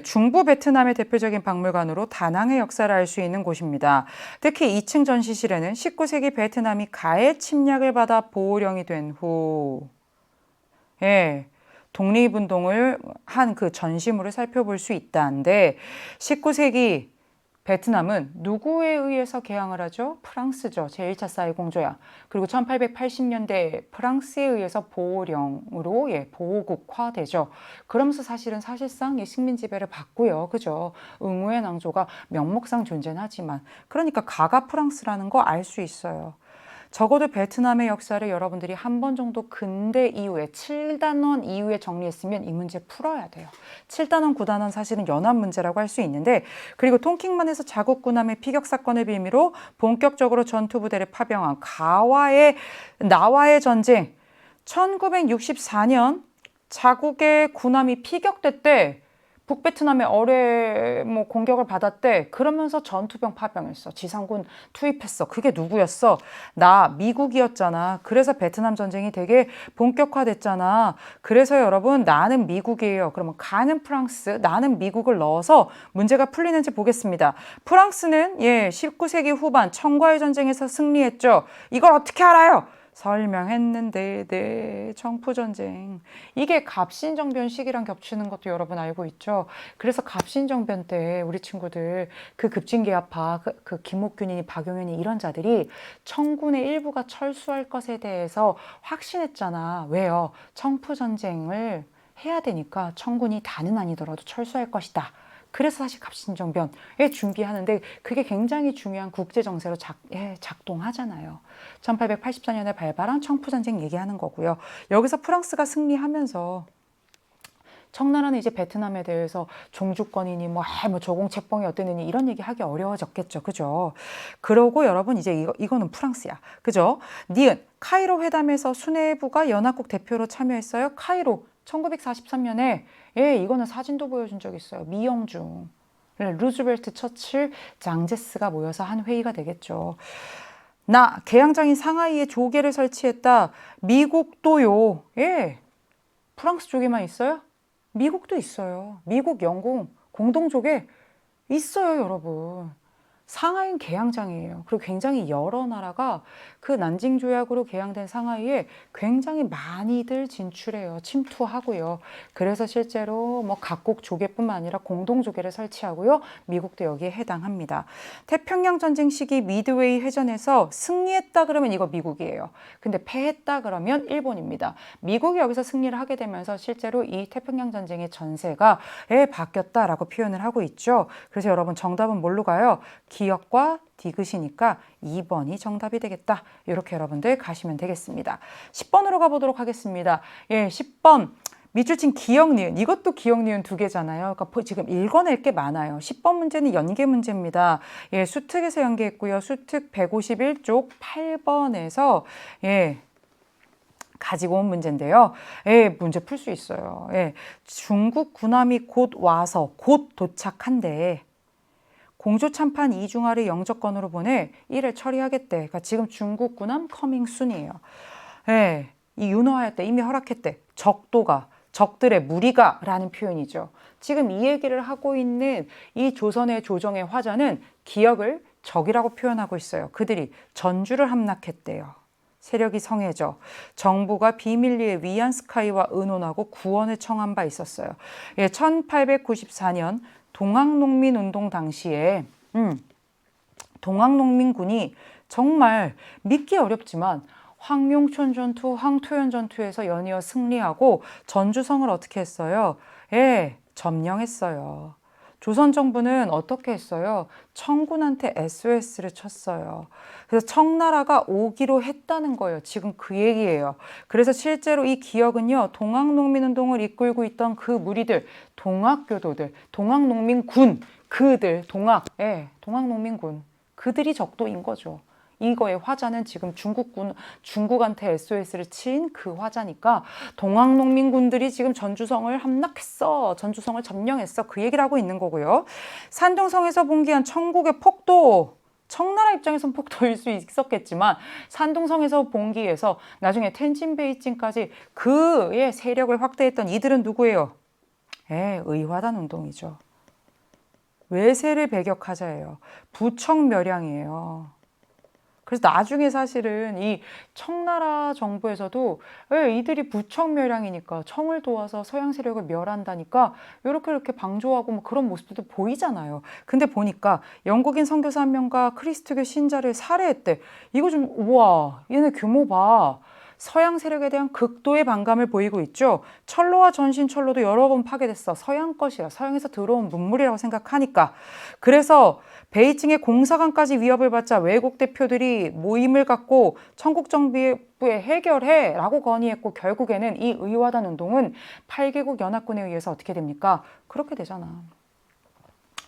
중부 베트남의 대표적인 박물관으로 다낭의 역사를 알 수 있는 곳입니다. 특히 2층 전시실에는 19세기 베트남이 가해 침략을 받아 보호령이 된 후, 독립운동을 한 그 전시물을 살펴볼 수 있다는데 19세기 베트남은 누구에 의해서 개항을 하죠? 프랑스죠. 제1차 사이공조약. 그리고 1880년대 프랑스에 의해서 보호령으로 보호국화되죠. 그러면서 사실상 식민 지배를 받고요. 그죠? 응우의 낭조가 명목상 존재는 하지만 그러니까 가가 프랑스라는 거 알 수 있어요. 적어도 베트남의 역사를 여러분들이 한 번 정도 근대 이후에 7단원 이후에 정리했으면 이 문제 풀어야 돼요. 7단원, 9단원 사실은 연합 문제라고 할 수 있는데 그리고 통킹만에서 자국군함의 피격 사건을 빌미로 본격적으로 전투부대를 파병한 나와의 전쟁 1964년 자국의 군함이 피격됐대. 북베트남의 공격을 받았대. 그러면서 전투병 파병했어. 지상군 투입했어. 그게 누구였어? 미국이었잖아. 그래서 베트남 전쟁이 되게 본격화됐잖아. 그래서 여러분 나는 미국이에요. 그러면 가는 프랑스, 나는 미국을 넣어서 문제가 풀리는지 보겠습니다. 프랑스는 19세기 후반 청과의 전쟁에서 승리했죠. 이걸 어떻게 알아요? 설명했는데 청푸전쟁. 이게 갑신정변 시기랑 겹치는 것도 여러분 알고 있죠. 그래서 갑신정변 때 우리 친구들 그 급진계합파 그 김옥균이니 박용현이 이런 자들이 청군의 일부가 철수할 것에 대해서 확신했잖아. 왜요? 청푸전쟁을 해야 되니까 청군이 다는 아니더라도 철수할 것이다. 그래서 사실 갑신정변에 준비하는데 그게 굉장히 중요한 국제정세로 작동하잖아요. 1884년에 발발한 청푸전쟁 얘기하는 거고요. 여기서 프랑스가 승리하면서 청나라는 이제 베트남에 대해서 종주권이니 조공책봉이 어땠느니 이런 얘기 하기 어려워졌겠죠. 그죠? 그러고 여러분 이제 이거는 프랑스야. 그죠? 니은 카이로 회담에서 수뇌부가 연합국 대표로 참여했어요. 카이로 1943년에 이거는 사진도 보여준 적 있어요. 미영중, 루즈벨트, 처칠, 장제스가 모여서 한 회의가 되겠죠. 개항장인 상하이에 조계를 설치했다. 미국도요. 프랑스 조계만 있어요? 미국도 있어요. 미국, 영국 공동조계 있어요, 여러분. 상하이는 개항장이에요. 그리고 굉장히 여러 나라가 그 난징 조약으로 개항된 상하이에 굉장히 많이들 진출해요. 침투하고요. 그래서 실제로 뭐 각국 조계뿐만 아니라 공동 조계를 설치하고요. 미국도 여기에 해당합니다. 태평양 전쟁 시기 미드웨이 해전에서 승리했다 그러면 이거 미국이에요. 근데 패했다 그러면 일본입니다. 미국이 여기서 승리를 하게 되면서 실제로 이 태평양 전쟁의 전세가 바뀌었다라고 표현을 하고 있죠. 그래서 여러분 정답은 뭘로 가요? 기역과 디귿이니까 2번이 정답이 되겠다. 이렇게 여러분들 가시면 되겠습니다. 10번으로 가보도록 하겠습니다. 10번. 밑줄 친 기역, 니은. 이것도 기역, 니은 두 개잖아요. 그러니까 지금 읽어낼 게 많아요. 10번 문제는 연계 문제입니다. 수특에서 연계했고요. 수특 151쪽 8번에서 가지고 온 문제인데요. 문제 풀 수 있어요. 중국 군함이 곧 와서 곧 도착한데 공조 참판 이중하를 영적권으로 보내 이를 처리하겠대. 그러니까 지금 중국 군함 커밍 순이에요. 이 윤호하였대. 이미 허락했대. 적도가, 적들의 무리가 라는 표현이죠. 지금 이 얘기를 하고 있는 이 조선의 조정의 화자는 기역을 적이라고 표현하고 있어요. 그들이 전주를 함락했대요. 세력이 성해져 정부가 비밀리에 위안스카이와 의논하고 구원을 청한 바 있었어요. 1894년 동학농민운동 당시에 동학농민군이 정말 믿기 어렵지만 황룡촌 전투, 황토현 전투에서 연이어 승리하고 전주성을 어떻게 했어요? 점령했어요. 조선 정부는 어떻게 했어요? 청군한테 SOS를 쳤어요. 그래서 청나라가 오기로 했다는 거예요. 지금 그 얘기예요. 그래서 실제로 이 기역은요, 동학농민운동을 이끌고 있던 그 무리들, 동학교도들, 동학농민군, 그들, 동학농민군, 그들이 적도인 거죠. 이거의 화자는 지금 중국한테 SOS를 친 그 화자니까 동학농민군들이 지금 전주성을 함락했어. 전주성을 점령했어. 그 얘기를 하고 있는 거고요. 산둥성에서 봉기한 청국의 폭도, 청나라 입장에선 폭도일 수 있었겠지만 산둥성에서 봉기해서 나중에 텐진 베이징까지 그의 세력을 확대했던 이들은 누구예요? 의화단 운동이죠. 외세를 배격하자예요. 부청멸양이에요. 그래서 나중에 사실은 이 청나라 정부에서도 이들이 부청멸양이니까 청을 도와서 서양 세력을 멸한다니까 이렇게 방조하고 뭐 그런 모습들도 보이잖아요. 근데 보니까 영국인 선교사 한 명과 크리스트교 신자를 살해했대. 이거 좀 우와, 얘네 규모 봐. 서양 세력에 대한 극도의 반감을 보이고 있죠. 철로와 전신철로도 여러 번 파괴됐어. 서양 것이야. 서양에서 들어온 문물이라고 생각하니까. 그래서 베이징의 공사관까지 위협을 받자 외국 대표들이 모임을 갖고 청국 정부에 해결해 라고 건의했고 결국에는 이 의화단 운동은 8개국 연합군에 의해서 어떻게 됩니까? 그렇게 되잖아.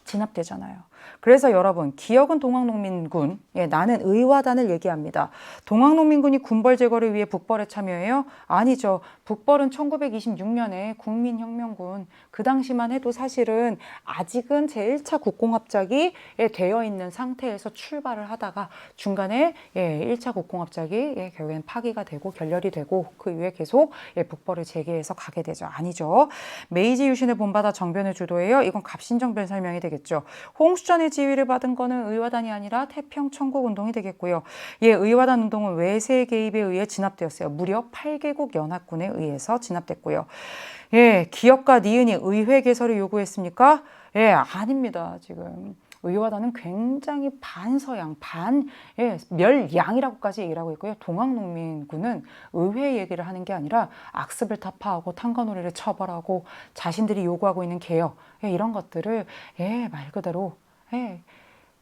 진압되잖아요. 그래서 여러분 기역은 동학농민군, 나는 의화단을 얘기합니다. 동학농민군이 군벌 제거를 위해 북벌에 참여해요? 아니죠. 북벌은 1926년에 국민혁명군, 그 당시만 해도 사실은 아직은 제1차 국공합작이 되어 있는 상태에서 출발을 하다가 중간에 1차 국공합작이 결국엔 파기가 되고 결렬이 되고 그 이후에 계속 북벌을 재개해서 가게 되죠. 아니죠. 메이지 유신을 본받아 정변을 주도해요. 이건 갑신정변 설명이 되겠죠. 홍수전의 지휘를 받은 거는 의화단이 아니라 태평천국운동이 되겠고요. 의화단 운동은 외세 개입에 의해 진압되었어요. 무려 8개국 연합군에 의해서 진압됐고요. 기역과 니은이 의회 개설을 요구했습니까? 아닙니다. 지금 의화단은 굉장히 반서양, 멸양이라고까지 얘기를 하고 있고요. 동학농민군은 의회 얘기를 하는 게 아니라 악습을 타파하고 탄건우리를 처벌하고 자신들이 요구하고 있는 개혁, 이런 것들을 말 그대로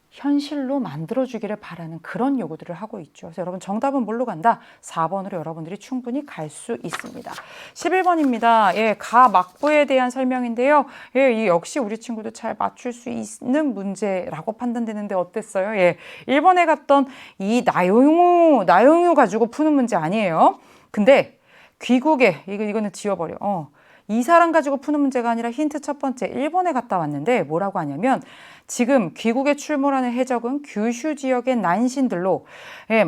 현실로 만들어주기를 바라는 그런 요구들을 하고 있죠. 그래서 여러분 정답은 뭘로 간다? 4번으로 여러분들이 충분히 갈 수 있습니다. 11번입니다. 가 막부에 대한 설명인데요. 이 역시 우리 친구도 잘 맞출 수 있는 문제라고 판단되는데 어땠어요? 1번에 갔던 이 나용유 가지고 푸는 문제 아니에요. 근데 귀국에 이거는 지워버려. 이 사람 가지고 푸는 문제가 아니라 힌트 첫 번째 1번에 갔다 왔는데 뭐라고 하냐면 지금 귀국에 출몰하는 해적은 규슈 지역의 난신들로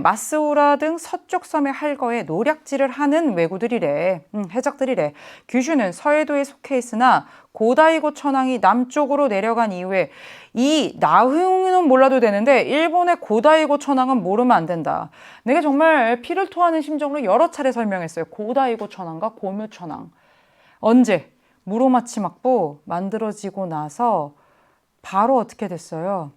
마스우라 등 서쪽 섬의 할거에 노략질을 하는 왜구들이래. 해적들이래. 규슈는 서해도에 속해 있으나 고다이고 천왕이 남쪽으로 내려간 이후에 이 나훈은 몰라도 되는데 일본의 고다이고 천왕은 모르면 안 된다. 내가 정말 피를 토하는 심정으로 여러 차례 설명했어요. 고다이고 천왕과 고묘 천왕. 언제? 무로마치 막부 만들어지고 나서 바로 어떻게 됐어요?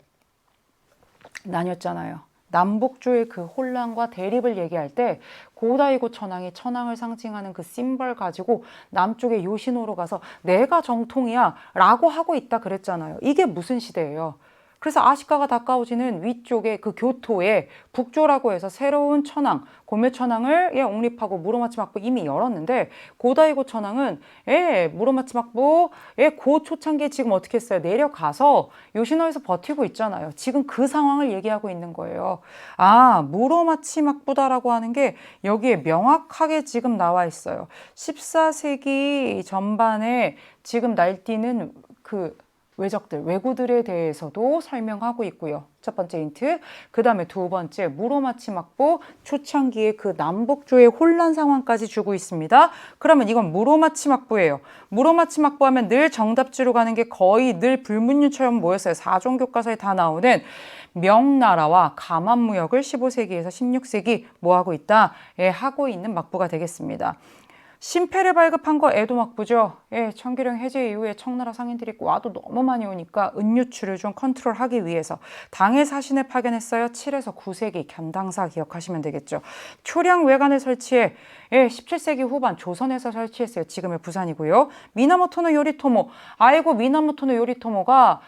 나뉘었잖아요. 남북조의 그 혼란과 대립을 얘기할 때 고다이고 천왕이 천왕을 상징하는 그 심벌 가지고 남쪽의 요시노로 가서 내가 정통이야 라고 하고 있다 그랬잖아요. 이게 무슨 시대예요? 그래서 아시카가 가까워지는 위쪽에 그 교토에 북조라고 해서 새로운 천황, 고묘천황을 옹립하고 무로마치 막부 이미 열었는데 고다이고 천황은 무로마치 막부 고 초창기에 지금 어떻게 했어요? 내려가서 요시노에서 버티고 있잖아요. 지금 그 상황을 얘기하고 있는 거예요. 아, 무로마치 막부다라고 하는 게 여기에 명확하게 지금 나와 있어요. 14세기 전반에 지금 날뛰는 그 왜적들, 왜구들에 대해서도 설명하고 있고요. 첫 번째 힌트. 그 다음에 두 번째, 무로마치 막부 초창기의 그 남북조의 혼란 상황까지 주고 있습니다. 그러면 이건 무로마치 막부예요. 무로마치 막부 하면 늘 정답지로 가는 게 거의 늘 불문율처럼 모였어요. 4종 교과서에 다 나오는 명나라와 가만무역을 15세기에서 16세기 뭐 하고 있다? 하고 있는 막부가 되겠습니다. 신패를 발급한 거 에도 막부죠. 청기령 해제 이후에 청나라 상인들이 와도 너무 많이 오니까 은유출을 좀 컨트롤하기 위해서 당해 사신을 파견했어요. 7에서 9세기 견당사 기억하시면 되겠죠. 초량 외관을 설치해 17세기 후반 조선에서 설치했어요. 지금의 부산이고요. 미나모토노 요리토모. 아이고 미나모토노 요리토모가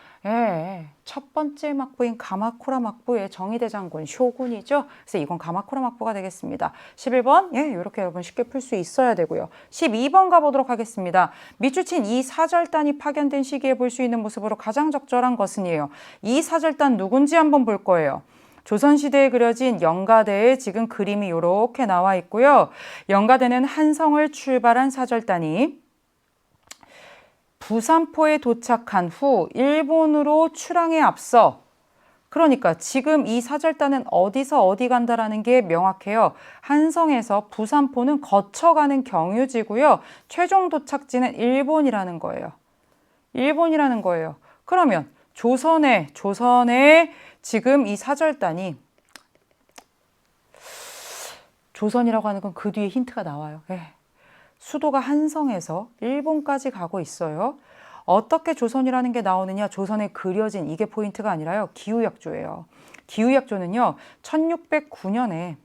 첫 번째 막부인 가마쿠라 막부의 정의대 장군 쇼군이죠. 그래서 이건 가마쿠라 막부가 되겠습니다. 11번 이렇게 여러분 쉽게 풀 수 있어야 되고요. 12번 가보도록 하겠습니다. 미추친 이 사절단이 파견된 시기에 볼 수 있는 모습으로 가장 적절한 것은이에요. 이 사절단 누군지 한번 볼 거예요. 조선시대에 그려진 영가대에 지금 그림이 이렇게 나와 있고요. 영가대는 한성을 출발한 사절단이 부산포에 도착한 후 일본으로 출항에 앞서 그러니까 지금 이 사절단은 어디서 어디 간다라는 게 명확해요. 한성에서 부산포는 거쳐가는 경유지고요. 최종 도착지는 일본이라는 거예요. 일본이라는 거예요. 그러면 조선에 지금 이 사절단이 조선이라고 하는 건 그 뒤에 힌트가 나와요. 수도가 한성에서 일본까지 가고 있어요. 어떻게 조선이라는 게 나오느냐? 조선에 그려진 이게 포인트가 아니라요. 기후약조예요. 기후약조는요. 1609년에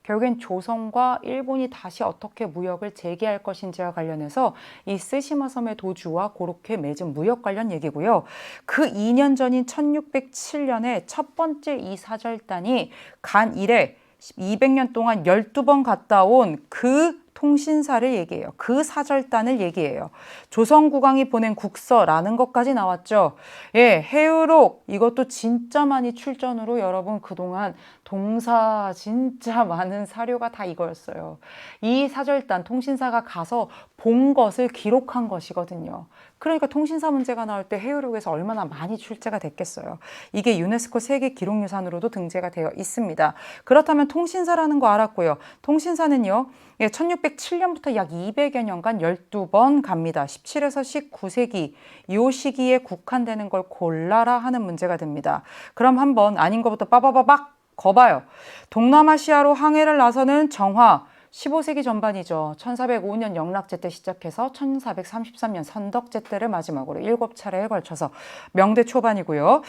결국엔 조선과 일본이 다시 어떻게 무역을 재개할 것인지와 관련해서 이 쓰시마 섬의 도주와 그렇게 맺은 무역 관련 얘기고요. 그 2년 전인 1607년에 첫 번째 이 사절단이 간 이래 200년 동안 12번 갔다 온 그 통신사를 얘기해요. 그 사절단을 얘기해요. 조선국왕이 보낸 국서라는 것까지 나왔죠. 해유록 이것도 진짜 많이 출전으로 여러분 그동안 동사 진짜 많은 사료가 다 이거였어요. 이 사절단 통신사가 가서 본 것을 기록한 것이거든요. 그러니까 통신사 문제가 나올 때 해유록에서 얼마나 많이 출제가 됐겠어요. 이게 유네스코 세계 기록유산으로도 등재가 되어 있습니다. 그렇다면 통신사라는 거 알았고요. 통신사는요. 1607년부터 약 200여 년간 12번 갑니다. 17에서 19세기 이 시기에 국한되는 걸 골라라 하는 문제가 됩니다. 그럼 한번 아닌 것부터 빠바바박 거봐요. 동남아시아로 항해를 나서는 정화 15세기 전반이죠. 1405년 영락제 때 시작해서 1433년 선덕제 때를 마지막으로 7차례에 걸쳐서 명대 초반이고요.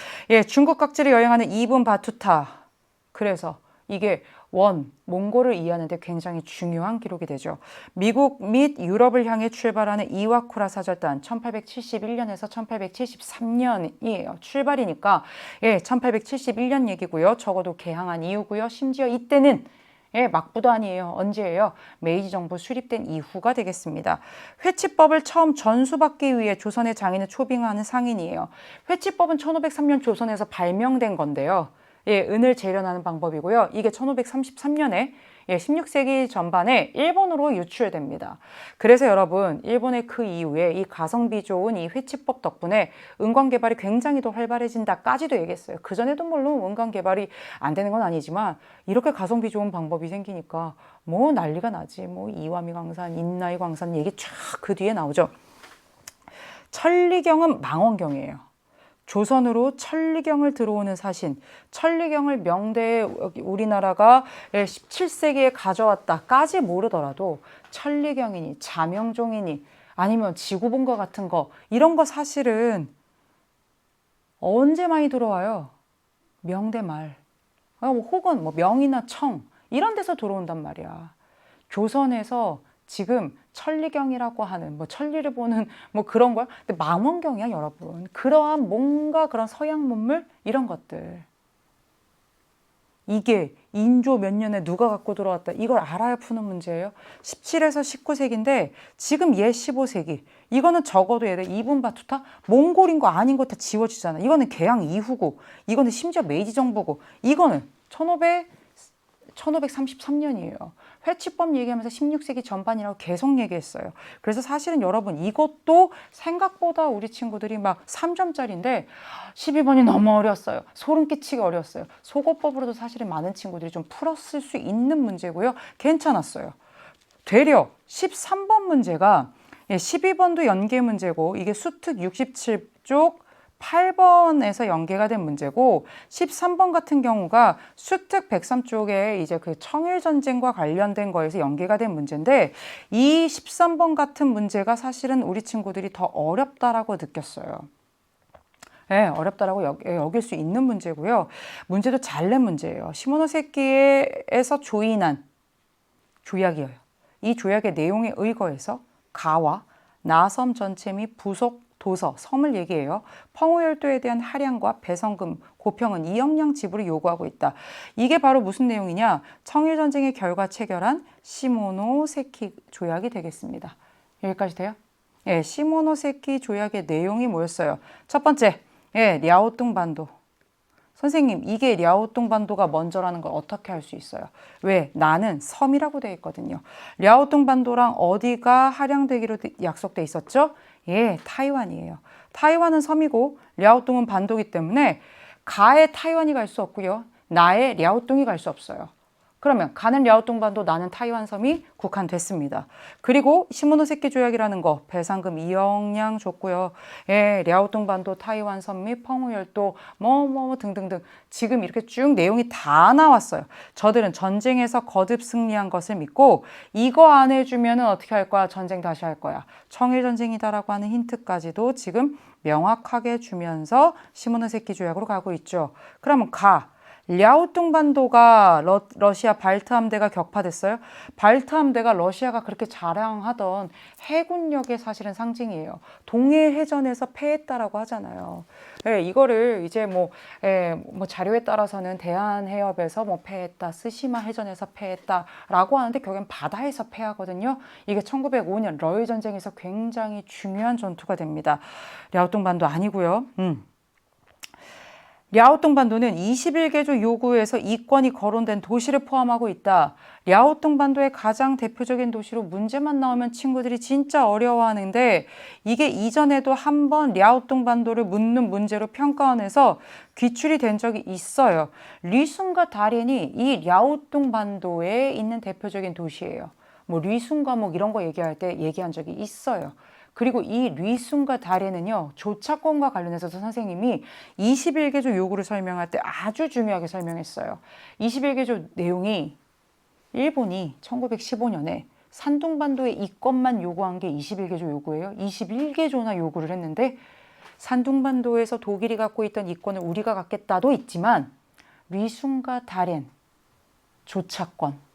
중국 각지를 여행하는 이분 바투타. 그래서 이게 몽골을 이해하는 데 굉장히 중요한 기록이 되죠. 미국 및 유럽을 향해 출발하는 이와쿠라 사절단 1871년에서 1873년이에요. 출발이니까 1871년 얘기고요. 적어도 개항한 이후고요. 심지어 이때는 막부도 아니에요. 언제예요? 메이지 정부 수립된 이후가 되겠습니다. 회치법을 처음 전수받기 위해 조선의 장인을 초빙하는 상인이에요. 회치법은 1503년 조선에서 발명된 건데요. 은을 재련하는 방법이고요. 이게 1533년에 16세기 전반에 일본으로 유출됩니다. 그래서 여러분, 일본의 그 이후에 이 가성비 좋은 이 회치법 덕분에 은광 개발이 굉장히 더 활발해진다까지도 얘기했어요. 그전에도 물론 은광 개발이 안 되는 건 아니지만 이렇게 가성비 좋은 방법이 생기니까 뭐 난리가 나지. 뭐 이와미 광산, 인나이 광산 얘기 쫙 그 뒤에 나오죠. 천리경은 망원경이에요. 조선으로 천리경을 들어오는 사신, 천리경을 명대에 우리나라가 17세기에 가져왔다까지 모르더라도 천리경이니 자명종이니 아니면 지구본과 같은 거 이런 거 사실은 언제 많이 들어와요? 명대 말. 혹은 뭐 명이나 청 이런 데서 들어온단 말이야. 조선에서 지금 천리경이라고 하는 뭐 천리를 보는 뭐 그런 거야. 근데 망원경이야, 여러분. 그러한 뭔가 그런 서양 문물 이런 것들. 이게 인조 몇 년에 누가 갖고 들어왔다. 이걸 알아야 푸는 문제예요. 17에서 19세기인데 지금 얘 15세기. 이거는 적어도 얘들 이분 바투타 몽골인 거 아닌 거 다 지워지잖아. 이거는 개양 이후고 이거는 심지어 메이지 정부고 이거는 1533년이에요. 회치법 얘기하면서 16세기 전반이라고 계속 얘기했어요. 그래서 사실은 여러분 이것도 생각보다 우리 친구들이 막 3점짜리인데 12번이 너무 어려웠어요. 소름 끼치게 어려웠어요. 속어법으로도 사실은 많은 친구들이 좀 풀었을 수 있는 문제고요. 괜찮았어요. 되려 13번 문제가 12번도 연계 문제고 이게 수특 67쪽 8번에서 연계가 된 문제고 13번 같은 경우가 수특 103쪽에 이제 그 청일전쟁과 관련된 거에서 연계가 된 문제인데 이 13번 같은 문제가 사실은 우리 친구들이 더 어렵다라고 느꼈어요. 네, 어렵다라고 여길 수 있는 문제고요. 문제도 잘 낸 문제예요. 시모노세키에서 조인한 조약이에요. 이 조약의 내용에 의거해서 가와 나섬 전체 및 부속 도서, 섬을 얘기해요. 펑우열도에 대한 할양과 배성금, 고평은 2억량 지불을 요구하고 있다. 이게 바로 무슨 내용이냐? 청일전쟁의 결과 체결한 시모노세키 조약이 되겠습니다. 여기까지 돼요? 예, 시모노세키 조약의 내용이 뭐였어요? 첫 번째, 랴오뚱 반도. 선생님, 이게 랴오뚱 반도가 먼저라는 걸 어떻게 알 수 있어요? 왜? 나는 섬이라고 되어 있거든요. 랴오뚱 반도랑 어디가 할양되기로 약속돼 있었죠? 타이완이에요. 타이완은 섬이고 랴오뚱은 반도이기 때문에 가에 타이완이 갈 수 없고요. 나에 랴오뚱이 갈 수 없어요. 그러면 가는 랴오뚱 반도 나는 타이완 섬이 국한됐습니다. 그리고 시모노세키 조약이라는 거 배상금 2억량 줬고요. 랴오뚱 반도 타이완 섬 및 펑우열도 뭐 등등등 지금 이렇게 쭉 내용이 다 나왔어요. 저들은 전쟁에서 거듭 승리한 것을 믿고 이거 안 해주면은 어떻게 할 거야? 전쟁 다시 할 거야. 청일전쟁이다라고 하는 힌트까지도 지금 명확하게 주면서 시모노세키 조약으로 가고 있죠. 그러면 랴오뚱 반도가 러시아 발트 함대가 격파됐어요. 발트 함대가 러시아가 그렇게 자랑하던 해군력의 사실은 상징이에요. 동해 해전에서 패했다라고 하잖아요. 이거를 이제 뭐 자료에 따라서는 대한해협에서 뭐 패했다, 스시마 해전에서 패했다라고 하는데 결국엔 바다에서 패하거든요. 이게 1905년 러일 전쟁에서 굉장히 중요한 전투가 됩니다. 랴오뚱 반도 아니고요. 랴오뚱 반도는 21개조 요구에서 이권이 거론된 도시를 포함하고 있다. 랴오뚱 반도의 가장 대표적인 도시로 문제만 나오면 친구들이 진짜 어려워하는데 이게 이전에도 한번 랴오뚱 반도를 묻는 문제로 평가원에서 귀출이 된 적이 있어요. 리순과 다롄이 이 랴오뚱 반도에 있는 대표적인 도시예요. 뭐 리순 과목 이런 거 얘기할 때 얘기한 적이 있어요. 그리고 이 리순과 다롄은요. 조차권과 관련해서도 선생님이 21개조 요구를 설명할 때 아주 중요하게 설명했어요. 21개조 내용이 일본이 1915년에 산둥반도의 이권만 요구한 게 21개조 요구예요. 21개조나 요구를 했는데 산둥반도에서 독일이 갖고 있던 이권을 우리가 갖겠다도 있지만 리순과 다롄, 조차권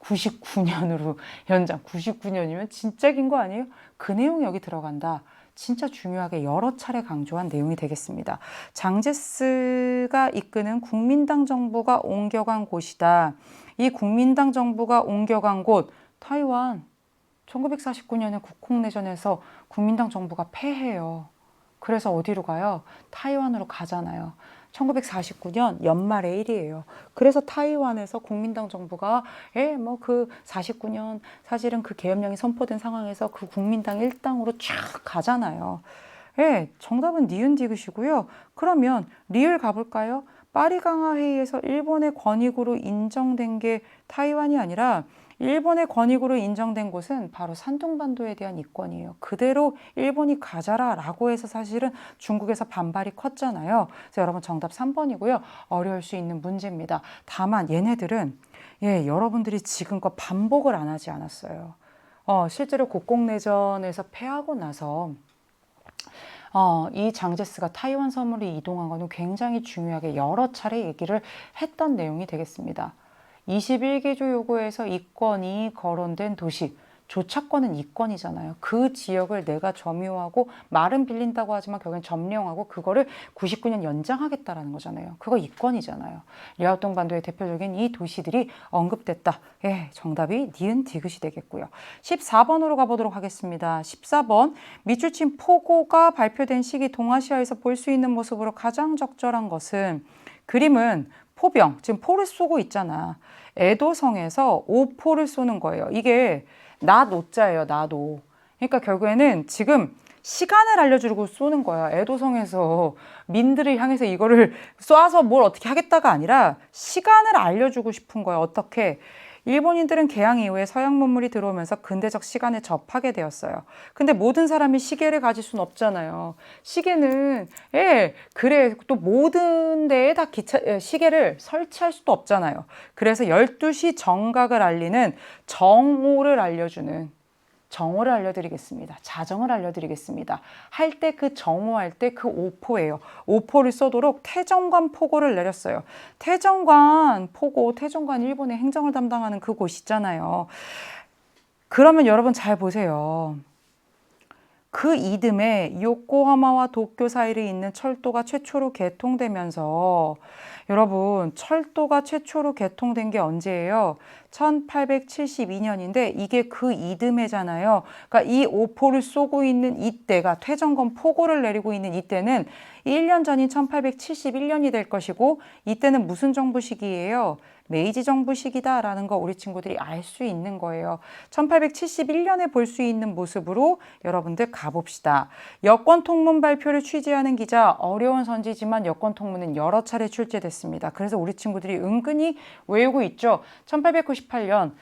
99년으로 연장. 99년이면 진짜 긴 거 아니에요? 그 내용이 여기 들어간다. 진짜 중요하게 여러 차례 강조한 내용이 되겠습니다. 장제스가 이끄는 국민당 정부가 옮겨간 곳이다. 이 국민당 정부가 옮겨간 곳 타이완 1949년에 국홍내전에서 국민당 정부가 패해요. 그래서 어디로 가요? 타이완으로 가잖아요. 1949년 연말의 일이에요. 그래서 타이완에서 국민당 정부가 뭐 그 49년 사실은 그 계엄령이 선포된 상황에서 그 국민당 일당으로 쫙 가잖아요. 정답은 니은 디귿이고요. 그러면 리을 가볼까요? 파리 강화 회의에서 일본의 권익으로 인정된 게 타이완이 아니라 일본의 권익으로 인정된 곳은 바로 산둥반도에 대한 이권이에요. 그대로 일본이 가져라 라고 해서 사실은 중국에서 반발이 컸잖아요. 그래서 여러분 정답 3번이고요. 어려울 수 있는 문제입니다. 다만 얘네들은 여러분들이 지금껏 반복을 안 하지 않았어요. 실제로 국공내전에서 패하고 나서 이 장제스가 타이완 섬으로 이동한 거는 굉장히 중요하게 여러 차례 얘기를 했던 내용이 되겠습니다. 21개조 요구에서 이권이 거론된 도시, 조차권은 이권이잖아요. 그 지역을 내가 점유하고 말은 빌린다고 하지만 결국엔 점령하고 그거를 99년 연장하겠다라는 거잖아요. 그거 이권이잖아요. 랴오동 반도의 대표적인 이 도시들이 언급됐다. 정답이 니은 디귿이 되겠고요. 14번으로 가보도록 하겠습니다. 14번 미추친 포고가 발표된 시기 동아시아에서 볼 수 있는 모습으로 가장 적절한 것은 그림은 포병, 지금 포를 쏘고 있잖아. 에도성에서 오포를 쏘는 거예요. 이게 나노자예요, 나노. 그러니까 결국에는 지금 시간을 알려주려고 쏘는 거야. 에도성에서 민들을 향해서 이거를 쏴서 뭘 어떻게 하겠다가 아니라 시간을 알려주고 싶은 거야. 어떻게? 일본인들은 개항 이후에 서양 문물이 들어오면서 근대적 시간에 접하게 되었어요. 근데 모든 사람이 시계를 가질 수는 없잖아요. 시계는 그래 또 모든 데에 다 시계를 설치할 수도 없잖아요. 그래서 12시 정각을 알리는 정오를 알려드리겠습니다. 자정을 알려드리겠습니다. 할 때 그 정오할 때 그 오포예요. 오포를 쏘도록 태정관 포고를 내렸어요. 태정관 포고, 태정관 일본의 행정을 담당하는 그곳 있잖아요. 그러면 여러분 잘 보세요. 그 이듬해 요코하마와 도쿄 사이를 잇는 철도가 최초로 개통되면서 여러분 철도가 최초로 개통된 게 언제예요? 1872년인데 이게 그 이듬해잖아요. 그러니까 이 오포를 쏘고 있는 이때가 퇴정권 포고를 내리고 있는 이때는 1년 전인 1871년이 될 것이고 이때는 무슨 정부 시기예요? 메이지 정부 시기다라는 거 우리 친구들이 알 수 있는 거예요. 1871년에 볼 수 있는 모습으로 여러분들 가봅시다. 여권 통문 발표를 취재하는 기자, 어려운 선지지만 여권 통문은 여러 차례 출제됐습니다. 그래서 우리 친구들이 은근히 외우고 있죠. 1898년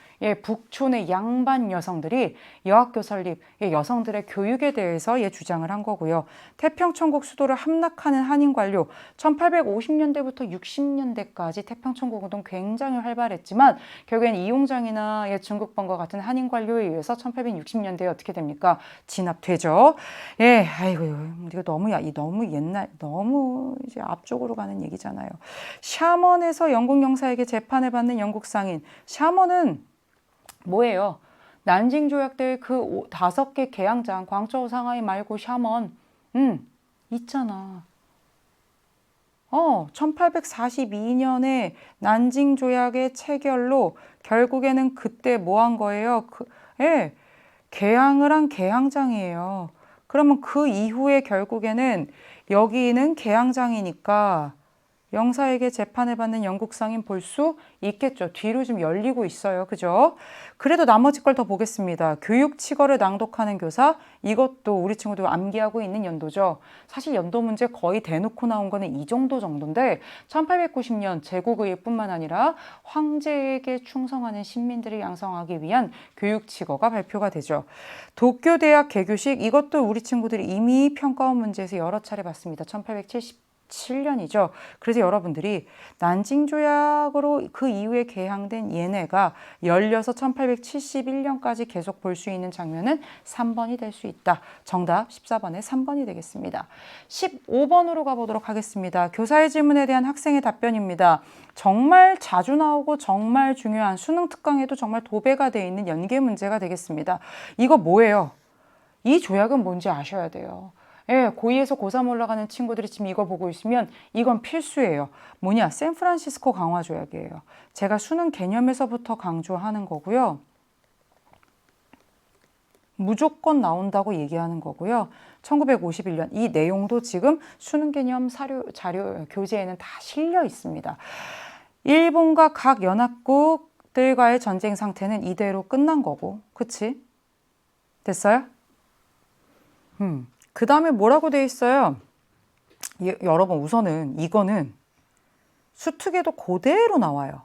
북촌의 양반 여성들이 여학교 설립, 여성들의 교육에 대해서 주장을 한 거고요. 태평천국 수도를 함락하는 한인 관료, 1850년대부터 60년대까지 태평천국 운동 굉장히 활발했지만 결국엔 이용장이나 중국번과 같은 한인 관료에 의해서 1860년대에 어떻게 됩니까? 진압되죠. 아이고 이거 너무 옛날, 너무 이제 앞쪽으로 가는 얘기잖아요. 샤먼에서 영국 영사에게 재판을 받는 영국 상인. 샤먼은 뭐예요? 난징 조약 때 그 5개 개항장, 광저우, 상하이 말고 샤먼, 있잖아. 1842년에 난징 조약의 체결로 결국에는 그때 뭐 한 거예요? 개항을 한 개항장이에요. 그러면 그 이후에 결국에는 여기는 개항장이니까 영사에게 재판을 받는 영국 상인 볼 수 있겠죠. 뒤로 좀 열리고 있어요. 그죠? 그래도 나머지 걸 더 보겠습니다. 교육 치거를 낭독하는 교사, 이것도 우리 친구들 암기하고 있는 연도죠. 사실 연도 문제 거의 대놓고 나온 거는 이 정도인데 1890년 제국의회뿐만 아니라 황제에게 충성하는 신민들을 양성하기 위한 교육 치거가 발표가 되죠. 도쿄대학 개교식, 이것도 우리 친구들이 이미 평가원 문제에서 여러 차례 봤습니다. 1877년이죠. 그래서 여러분들이 난징 조약으로 그 이후에 개항된 얘네가 열려서 1871년까지 계속 볼 수 있는 장면은 3번이 될 수 있다. 정답 14번에 3번이 되겠습니다. 15번으로 가보도록 하겠습니다. 교사의 질문에 대한 학생의 답변입니다. 정말 자주 나오고 정말 중요한 수능 특강에도 정말 도배가 되어 있는 연계 문제가 되겠습니다. 이거 뭐예요? 이 조약은 뭔지 아셔야 돼요. 고2에서 고3 올라가는 친구들이 지금 이거 보고 있으면 이건 필수예요. 뭐냐? 샌프란시스코 강화 조약이에요. 제가 수능 개념에서부터 강조하는 거고요. 무조건 나온다고 얘기하는 거고요. 1951년 이 내용도 지금 수능 개념 자료 교재에는 다 실려 있습니다. 일본과 각 연합국들과의 전쟁 상태는 이대로 끝난 거고, 그치? 됐어요? 그 다음에 뭐라고 돼 있어요? 여러분 우선은 이거는 수특에도 그대로 나와요.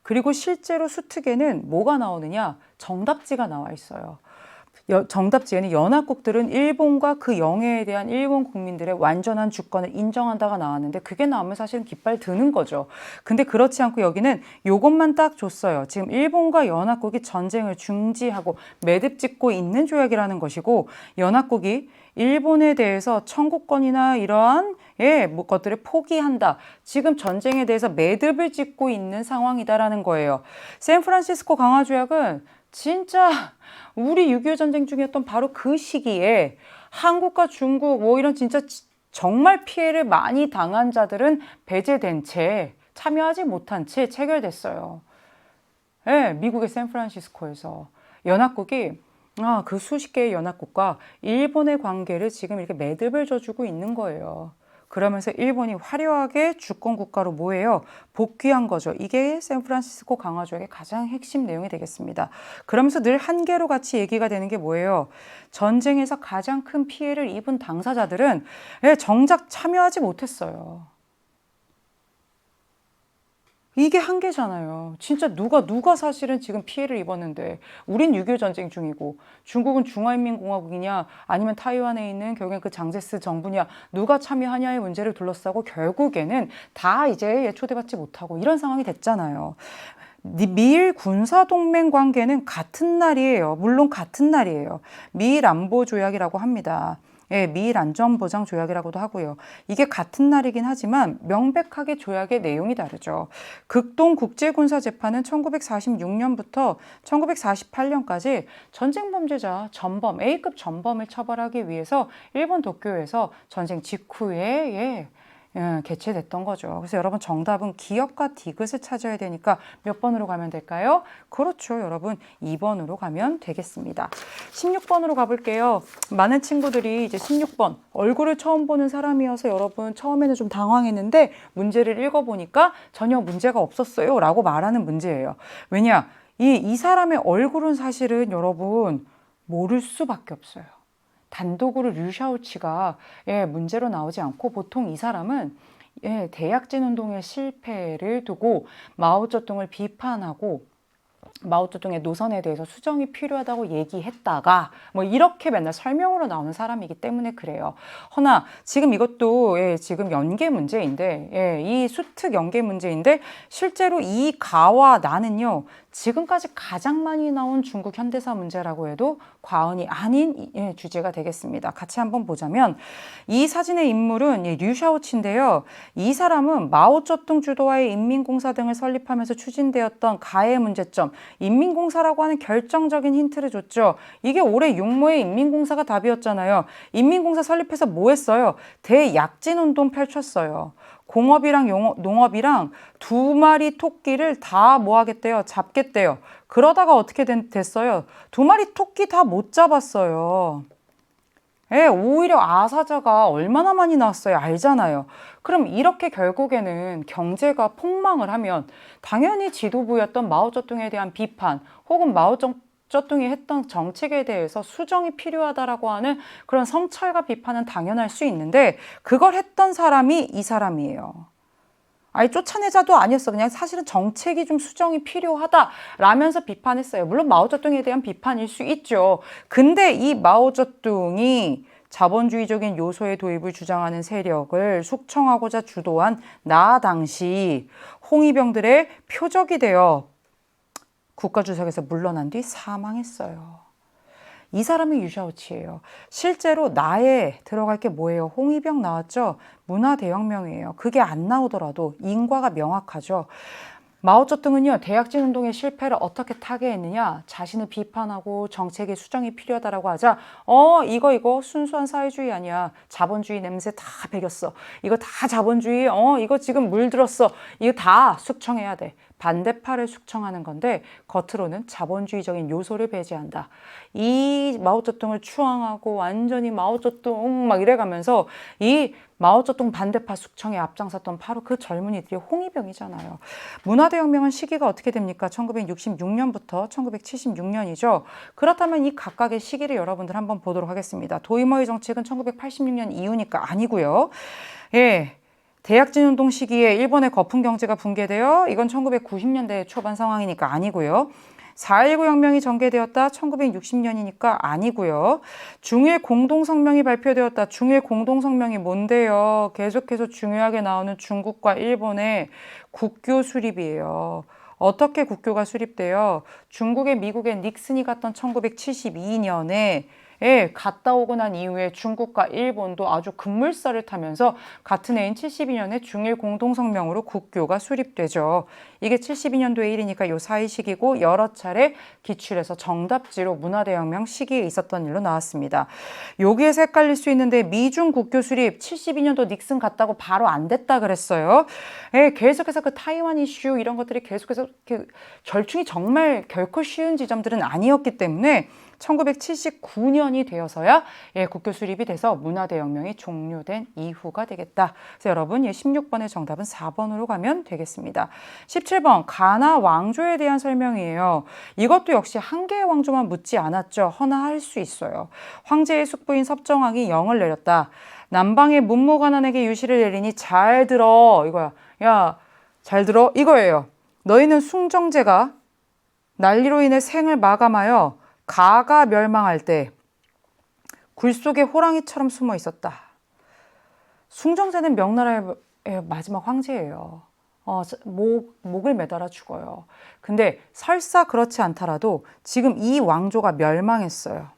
그리고 실제로 수특에는 뭐가 나오느냐? 정답지가 나와 있어요. 정답지에는 연합국들은 일본과 그 영해에 대한 일본 국민들의 완전한 주권을 인정한다가 나왔는데 그게 나오면 사실은 깃발 드는 거죠. 근데 그렇지 않고 여기는 요것만 딱 줬어요. 지금 일본과 연합국이 전쟁을 중지하고 매듭 짓고 있는 조약이라는 것이고, 연합국이 일본에 대해서 청구권이나 이러한 것들을 포기한다. 지금 전쟁에 대해서 매듭을 짓고 있는 상황이다라는 거예요. 샌프란시스코 강화조약은 진짜 우리 6.25 전쟁 중이었던 바로 그 시기에 한국과 중국 뭐 이런 진짜 정말 피해를 많이 당한 자들은 배제된 채, 참여하지 못한 채 체결됐어요. 네, 미국의 샌프란시스코에서 연합국이 그 수십 개의 연합국과 일본의 관계를 지금 이렇게 매듭을 져주고 있는 거예요. 그러면서 일본이 화려하게 주권 국가로 뭐예요? 복귀한 거죠. 이게 샌프란시스코 강화조약의 가장 핵심 내용이 되겠습니다. 그러면서 늘 한계로 같이 얘기가 되는 게 뭐예요? 전쟁에서 가장 큰 피해를 입은 당사자들은 정작 참여하지 못했어요. 이게 한계잖아요. 진짜 누가 사실은 지금 피해를 입었는데, 우린 6.25 전쟁 중이고 중국은 중화인민공화국이냐 아니면 타이완에 있는 결국엔 그 장제스 정부냐, 누가 참여하냐의 문제를 둘러싸고 결국에는 다 이제 초대받지 못하고 이런 상황이 됐잖아요. 미일 군사동맹 관계는 같은 날이에요. 물론 같은 날이에요. 미일 안보조약이라고 합니다. 미일 안전보장조약이라고도 하고요. 이게 같은 날이긴 하지만 명백하게 조약의 내용이 다르죠. 극동국제군사재판은 1946년부터 1948년까지 전쟁범죄자 전범, A급 전범을 처벌하기 위해서 일본 도쿄에서 전쟁 직후에 개최됐던 거죠. 그래서 여러분 정답은 기업과 디귿을 찾아야 되니까 몇 번으로 가면 될까요? 그렇죠, 여러분 2번으로 가면 되겠습니다. 16번으로 가볼게요. 많은 친구들이 이제 16번 얼굴을 처음 보는 사람이어서 여러분 처음에는 좀 당황했는데 문제를 읽어보니까 전혀 문제가 없었어요 라고 말하는 문제예요. 왜냐? 이 사람의 얼굴은 사실은 여러분 모를 수밖에 없어요. 단독으로 류샤오치가 문제로 나오지 않고, 보통 이 사람은 대약진 운동의 실패를 두고 마오쩌둥을 비판하고 마오쩌둥의 노선에 대해서 수정이 필요하다고 얘기했다가 뭐 이렇게 맨날 설명으로 나오는 사람이기 때문에 그래요. 허나 지금 이것도 지금 연계 문제인데 이 수특 연계 문제인데, 실제로 이 가와 나는요 지금까지 가장 많이 나온 중국 현대사 문제라고 해도 과언이 아닌 주제가 되겠습니다. 같이 한번 보자면 이 사진의 인물은 류샤오치인데요. 이 사람은 마오쩌둥 주도하의 인민공사 등을 설립하면서 추진되었던 가의 문제점, 인민공사라고 하는 결정적인 힌트를 줬죠. 이게 올해 육모의 인민공사가 답이었잖아요. 인민공사 설립해서 뭐 했어요? 대약진운동 펼쳤어요. 공업이랑 농업이랑 두 마리 토끼를 다 뭐 하겠대요? 잡겠대요. 그러다가 어떻게 됐어요? 두 마리 토끼 다 못 잡았어요. 오히려 아사자가 얼마나 많이 나왔어요? 알잖아요. 그럼 이렇게 결국에는 경제가 폭망을 하면 당연히 지도부였던 마오쩌둥에 대한 비판, 혹은 마오쩌둥이 했던 정책에 대해서 수정이 필요하다라고 하는 그런 성찰과 비판은 당연할 수 있는데, 그걸 했던 사람이 이 사람이에요. 아니 쫓아내자도 아니었어. 그냥 사실은 정책이 좀 수정이 필요하다라면서 비판했어요. 물론 마오쩌둥에 대한 비판일 수 있죠. 근데 이 마오쩌둥이 자본주의적인 요소의 도입을 주장하는 세력을 숙청하고자 주도한 당시 홍위병들의 표적이 되어 국가주석에서 물러난 뒤 사망했어요. 이 사람이 류샤오치예요. 실제로 나에 들어갈 게 뭐예요? 홍위병 나왔죠? 문화대혁명이에요. 그게 안 나오더라도 인과가 명확하죠. 마오쩌둥은요, 대약진 운동의 실패를 어떻게 타개했느냐, 자신을 비판하고 정책의 수정이 필요하다라고 하자, 이거 순수한 사회주의 아니야. 자본주의 냄새 다 배겼어. 이거 다 자본주의, 이거 지금 물들었어. 이거 다 숙청해야 돼. 반대파를 숙청하는 건데 겉으로는 자본주의적인 요소를 배제한다. 이 마오쩌둥을 추앙하고 완전히 마오쩌둥 막 이래가면서 이 마오쩌둥 반대파 숙청에 앞장섰던 바로 그 젊은이들이 홍위병이잖아요. 문화대혁명은 시기가 어떻게 됩니까? 1966년부터 1976년이죠. 그렇다면 이 각각의 시기를 여러분들 한번 보도록 하겠습니다. 도이머의 정책은 1986년 이후니까 아니고요. 예. 대약진 운동 시기에 일본의 거품 경제가 붕괴되어 이건 1990년대 초반 상황이니까 아니고요. 4.19 혁명이 전개되었다. 1960년이니까 아니고요. 중일 공동성명이 발표되었다. 중일 공동성명이 뭔데요? 계속해서 중요하게 나오는 중국과 일본의 국교 수립이에요. 어떻게 국교가 수립돼요? 중국에 미국에 닉슨이 갔던 1972년에 갔다 오고 난 이후에 중국과 일본도 아주 급물살을 타면서 같은 해인 72년에 중일 공동성명으로 국교가 수립되죠. 이게 72년도의 일이니까 요 사이 시기고 여러 차례 기출해서 정답지로 문화대혁명 시기에 있었던 일로 나왔습니다. 여기에서 헷갈릴 수 있는데 미중 국교 수립 72년도 닉슨 갔다고 바로 안 됐다 그랬어요. 계속해서 그 타이완 이슈 이런 것들이 계속해서 절충이 정말 결코 쉬운 지점들은 아니었기 때문에 1979년이 되어서야 국교 수립이 돼서 문화대혁명이 종료된 이후가 되겠다. 그래서 여러분 16번의 정답은 4번으로 가면 되겠습니다. 17번 가나 왕조에 대한 설명이에요. 이것도 역시 한 개의 왕조만 묻지 않았죠. 허나 할 수 있어요. 황제의 숙부인 섭정왕이 영을 내렸다. 남방의 문무관원에게 유시를 내리니 잘 들어 이거야. 야, 잘 들어 이거예요. 너희는 숭정제가 난리로 인해 생을 마감하여 가가 멸망할 때 굴 속에 호랑이처럼 숨어 있었다. 숭정제는 명나라의 마지막 황제예요. 목을 매달아 죽어요. 근데 설사 그렇지 않더라도 지금 이 왕조가 멸망했어요.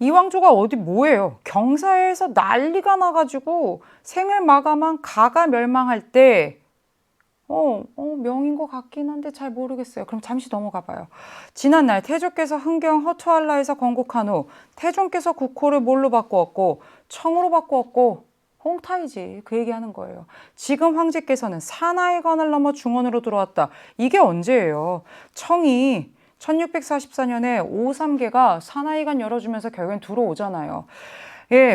이 왕조가 어디 뭐예요? 경사에서 난리가 나가지고 생을 마감한 가가 멸망할 때 명인 것 같긴 한데 잘 모르겠어요. 그럼 잠시 넘어가 봐요. 지난날 태조께서 흥경 허투할라에서 건국한 후 태종께서 국호를 뭘로 바꾸었고 청으로 바꾸었고 홍타이지 그 얘기하는 거예요. 지금 황제께서는 사나이관을 넘어 중원으로 들어왔다. 이게 언제예요? 청이 1644년에 오삼계가 사나이관 열어주면서 결국엔 들어오잖아요.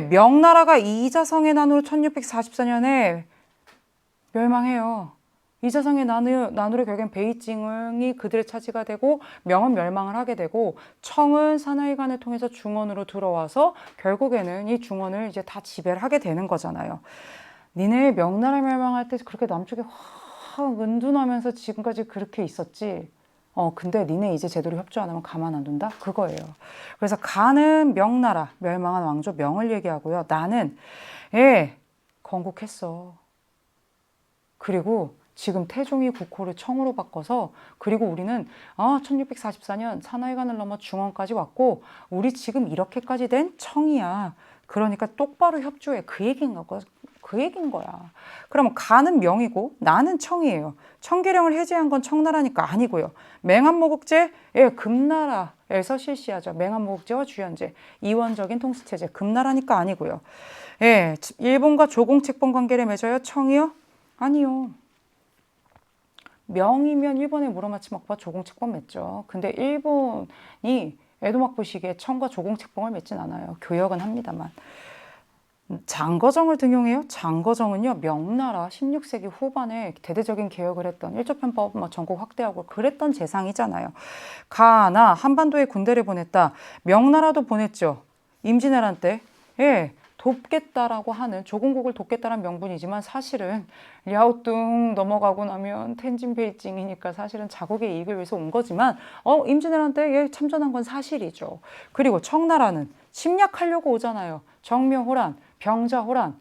명나라가 이자성의 난으로 1644년에 멸망해요. 이자성의 난으로 결국엔 베이징이 그들의 차지가 되고 명은 멸망을 하게 되고 청은 사나이관을 통해서 중원으로 들어와서 결국에는 이 중원을 이제 다 지배를 하게 되는 거잖아요. 니네 명나라 멸망할 때 그렇게 남쪽에 확 은둔하면서 지금까지 그렇게 있었지. 근데 니네 이제 제대로 협조 안 하면 가만 안 둔다? 그거예요. 그래서 가는 명나라, 멸망한 왕조 명을 얘기하고요. 나는 건국했어. 그리고 지금 태종이 국호를 청으로 바꿔서 그리고 우리는 1644년 사나이관을 넘어 중원까지 왔고 우리 지금 이렇게까지 된 청이야. 그러니까 똑바로 협조해. 그 얘기인 거야. 그러면 가는 명이고 나는 청이에요. 청계령을 해제한 건 청나라니까 아니고요. 맹한모국제 금나라에서 실시하죠. 맹한모국제와 주연제 이원적인 통치체제 금나라니까 아니고요. 일본과 조공책봉 관계를 맺어요. 청이요? 아니요. 명이면 일본에 물어맞힌 막부와 조공책봉 맺죠. 근데 일본이 에도막부 시기에 청과 조공책봉을 맺진 않아요. 교역은 합니다만. 장거정을 등용해요. 장거정은요 명나라 16세기 후반에 대대적인 개혁을 했던 일조편법 전국 확대하고 그랬던 재상이잖아요. 가나 한반도에 군대를 보냈다. 명나라도 보냈죠. 임진왜란 때. 돕겠다라고 하는 조공국을 돕겠다는 명분이지만 사실은 랴오뚱 넘어가고 나면 텐진 베이징이니까 사실은 자국의 이익을 위해서 온 거지만 임진왜란 때 참전한 건 사실이죠. 그리고 청나라는 침략하려고 오잖아요. 정묘호란, 병자호란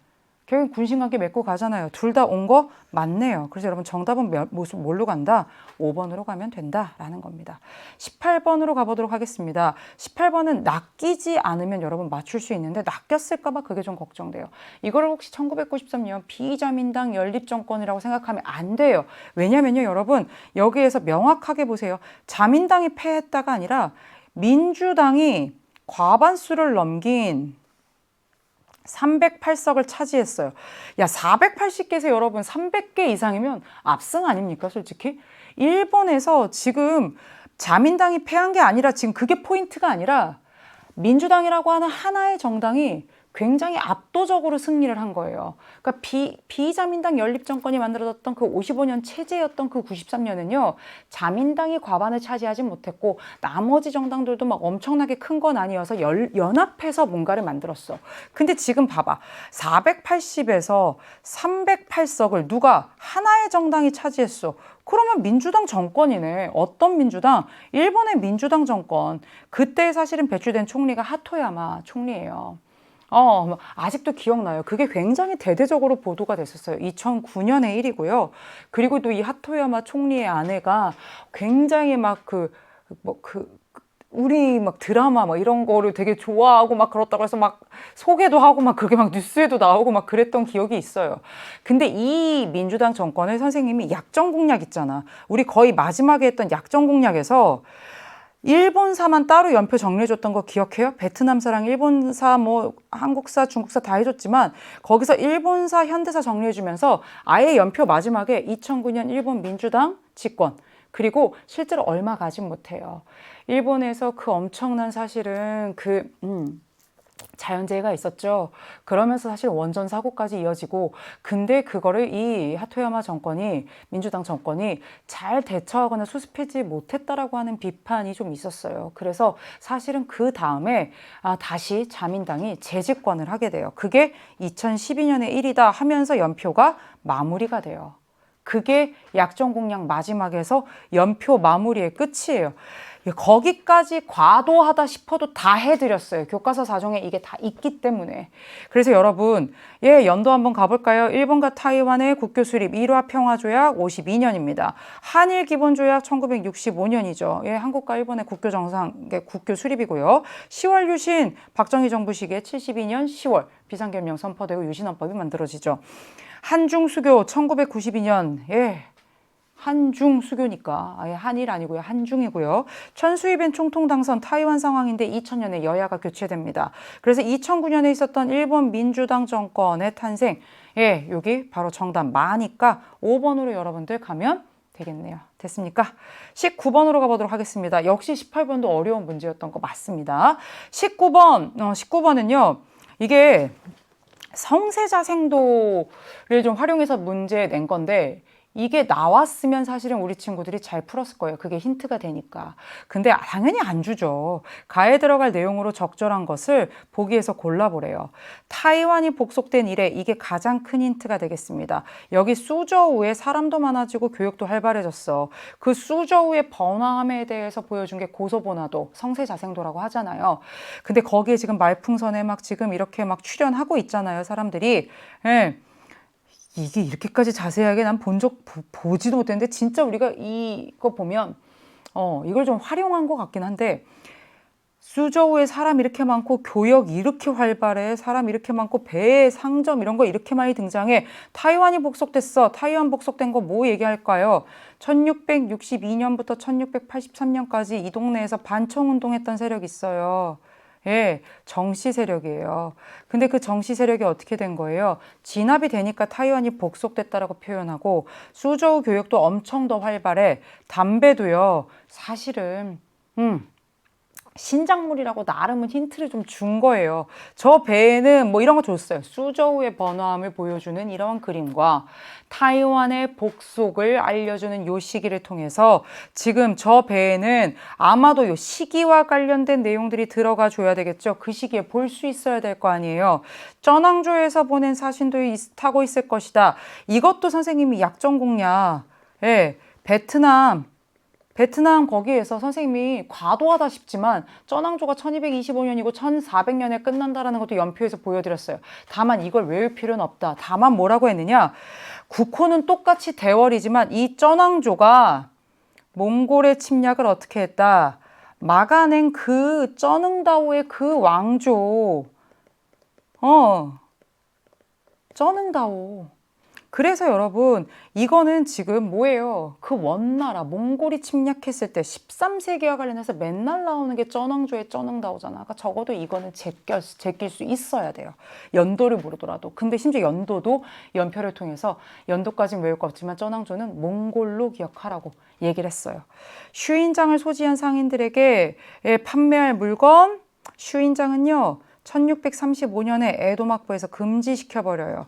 결국 군신관계 맺고 가잖아요. 둘 다 온 거 맞네요. 그래서 여러분 정답은 뭘로 간다? 5번으로 가면 된다라는 겁니다. 18번으로 가보도록 하겠습니다. 18번은 낚이지 않으면 여러분 맞출 수 있는데 낚였을까 봐 그게 좀 걱정돼요. 이거를 혹시 1993년 비자민당 연립정권이라고 생각하면 안 돼요. 왜냐면요 여러분 여기에서 명확하게 보세요. 자민당이 패했다가 아니라 민주당이 과반수를 넘긴 308석을 차지했어요. 야, 480개에서 여러분 300개 이상이면 압승 아닙니까, 솔직히? 일본에서 지금 자민당이 패한 게 아니라 지금 그게 포인트가 아니라 민주당이라고 하는 하나의 정당이 굉장히 압도적으로 승리를 한 거예요. 그러니까 비자민당 연립정권이 만들어졌던 그 55년 체제였던 그 93년은요. 자민당이 과반을 차지하지 못했고 나머지 정당들도 막 엄청나게 큰 건 아니어서 연합해서 뭔가를 만들었어. 근데 지금 봐봐. 480에서 308석을 누가 하나의 정당이 차지했어. 그러면 민주당 정권이네. 어떤 민주당? 일본의 민주당 정권. 그때 사실은 배출된 총리가 하토야마 총리예요. 아직도 기억나요. 그게 굉장히 대대적으로 보도가 됐었어요. 2009년의 일이고요. 그리고 또 이 하토야마 총리의 아내가 굉장히 우리 막 드라마 막 이런 거를 되게 좋아하고 막 그렇다고 해서 막 소개도 하고 막 그게 막 뉴스에도 나오고 막 그랬던 기억이 있어요. 근데 이 민주당 정권의 선생님이 약정 공약 있잖아. 우리 거의 마지막에 했던 약정 공약에서 일본사만 따로 연표 정리해줬던 거 기억해요? 베트남사랑 일본사, 뭐 한국사, 중국사 다 해줬지만 거기서 일본사, 현대사 정리해주면서 아예 연표 마지막에 2009년 일본 민주당 집권 그리고 실제로 얼마 가진 못해요. 일본에서 그 엄청난 사실은 자연재해가 있었죠. 그러면서 사실 원전 사고까지 이어지고 근데 그거를 이 하토야마 정권이 민주당 정권이 잘 대처하거나 수습하지 못했다라고 하는 비판이 좀 있었어요. 그래서 사실은 그 다음에 다시 자민당이 재집권을 하게 돼요. 그게 2012년의 일이다 하면서 연표가 마무리가 돼요. 그게 약정 공약 마지막에서 연표 마무리의 끝이에요. 거기까지 과도하다 싶어도 다 해드렸어요. 교과서 4종에 이게 다 있기 때문에. 그래서 여러분, 연도 한번 가볼까요? 일본과 타이완의 국교 수립 1화 평화조약 52년입니다. 한일 기본조약 1965년이죠. 한국과 일본의 국교 정상, 국교 수립이고요. 10월 유신, 박정희 정부 시기에 72년 10월 비상결명 선포되고 유신헌법이 만들어지죠. 한중수교 1992년, 한중수교니까 아예 한일 아니고요. 한중이고요. 천수희벤 총통 당선 타이완 상황인데 2000년에 여야가 교체됩니다. 그래서 2009년에 있었던 일본 민주당 정권의 탄생. 여기 바로 정답 마니까 5번으로 여러분들 가면 되겠네요. 됐습니까? 19번으로 가보도록 하겠습니다. 역시 18번도 어려운 문제였던 거 맞습니다. 19번은요. 이게 성세자생도를 좀 활용해서 문제 낸 건데 이게 나왔으면 사실은 우리 친구들이 잘 풀었을 거예요. 그게 힌트가 되니까. 근데 당연히 안 주죠. 가에 들어갈 내용으로 적절한 것을 보기에서 골라보래요. 타이완이 복속된 이래 이게 가장 큰 힌트가 되겠습니다. 여기 수저우에 사람도 많아지고 교육도 활발해졌어. 그 수저우의 번화함에 대해서 보여준 게 고소본화도, 성세자생도라고 하잖아요. 근데 거기에 지금 말풍선에 막 지금 이렇게 막 출연하고 있잖아요. 사람들이. 이게 이렇게까지 자세하게 난 보지도 못했는데 진짜 우리가 이거 보면 이걸 좀 활용한 것 같긴 한데 수저우에 사람 이렇게 많고 교역 이렇게 활발해 사람 이렇게 많고 배 상점 이런 거 이렇게 많이 등장해 타이완이 복속됐어. 타이완 복속된 거 뭐 얘기할까요? 1662년부터 1683년까지 이 동네에서 반청운동했던 세력이 있어요. 정씨 세력이에요. 근데 그 정씨 세력이 어떻게 된 거예요? 진압이 되니까 타이완이 복속됐다라고 표현하고 수저우 교역도 엄청 더 활발해. 담배도요. 사실은 신작물이라고 나름은 힌트를 좀 준 거예요. 저 배에는 뭐 이런 거 줬어요. 수저우의 번화함을 보여주는 이러한 그림과 타이완의 복속을 알려주는 요 시기를 통해서 지금 저 배에는 아마도 요 시기와 관련된 내용들이 들어가 줘야 되겠죠. 그 시기에 볼 수 있어야 될 거 아니에요. 쩌낭조에서 보낸 사신도 타고 있을 것이다. 이것도 선생님이 약정 공약. 베트남 베트남 거기에서 선생님이 과도하다 싶지만 쩌낭조가 1225년이고 1400년에 끝난다라는 것도 연표에서 보여드렸어요. 다만 이걸 외울 필요는 없다. 다만 뭐라고 했느냐? 국호는 똑같이 대월이지만 이 쩌낭조가 몽골의 침략을 어떻게 했다? 막아낸 그 쩌능다오의 그 왕조. 쩌능다오. 그래서 여러분 이거는 지금 뭐예요? 그 원나라 몽골이 침략했을 때 13세기와 관련해서 맨날 나오는 게 쩌낭조의 쩌능다오잖아. 그러니까 적어도 이거는 제낄 수 있어야 돼요. 연도를 모르더라도. 근데 심지어 연도도 연표를 통해서 연도까지는 외울 거 없지만 쩌낭조는 몽골로 기억하라고 얘기를 했어요. 슈인장을 소지한 상인들에게 판매할 물건, 슈인장은요 1635년에 에도막부에서 금지시켜버려요.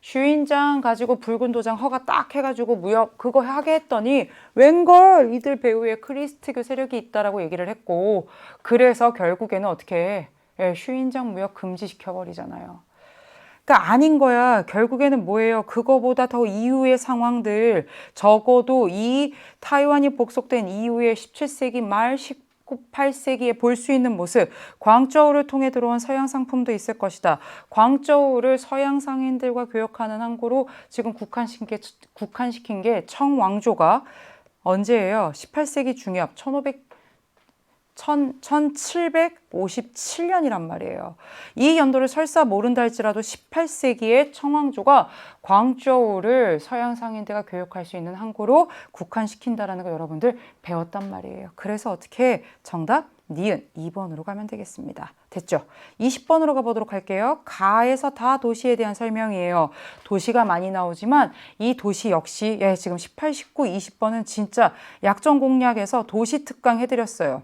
슈인장 가지고 붉은 도장 허가 딱 해가지고 무역 그거 하게 했더니 웬걸 이들 배후에 크리스트교 세력이 있다라고 얘기를 했고, 그래서 결국에는 어떻게 해? 슈인장 무역 금지시켜버리잖아요. 그러니까 아닌 거야. 결국에는 뭐예요? 그거보다 더 이후의 상황들, 적어도 이 타이완이 복속된 이후의 17세기 말 18세기에 볼 수 있는 모습, 광저우를 통해 들어온 서양 상품도 있을 것이다. 광저우를 서양 상인들과 교역하는 항구로 지금 국한시킨 게 청왕조가 언제예요? 18세기 중엽 1757년이란 말이에요. 이 연도를 설사 모른다 할지라도 18세기에 청왕조가 광저우를 서양 상인들과 교역할 수 있는 항구로 국한시킨다라는 거 여러분들 배웠단 말이에요. 그래서 어떻게 정답? 니은 2번으로 가면 되겠습니다. 됐죠? 20번으로 가보도록 할게요. 가에서 다 도시에 대한 설명이에요. 도시가 많이 나오지만 이 도시 역시 지금 18, 19, 20번은 진짜 약정 공략에서 도시 특강 해드렸어요.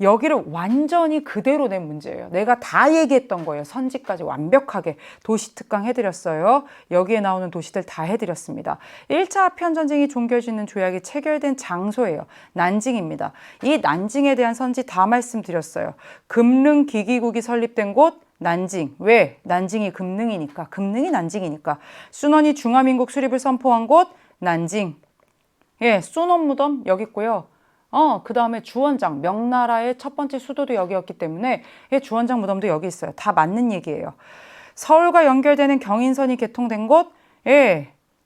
여기를 완전히 그대로 낸 문제예요. 내가 다 얘기했던 거예요. 선지까지 완벽하게 도시 특강 해드렸어요. 여기에 나오는 도시들 다 해드렸습니다. 1차 아편전쟁이 종결짓는 조약이 체결된 장소예요. 난징입니다. 이 난징에 대한 선지 다 말씀드렸어요. 금능 기기국이 설립된 곳 난징. 왜? 난징이 금능이니까. 금능이 난징이니까. 순원이 중화민국 수립을 선포한 곳 난징. 순원 무덤 여기 있고요. 그 다음에 주원장, 명나라의 첫 번째 수도도 여기였기 때문에 주원장 무덤도 여기 있어요. 다 맞는 얘기예요. 서울과 연결되는 경인선이 개통된 곳,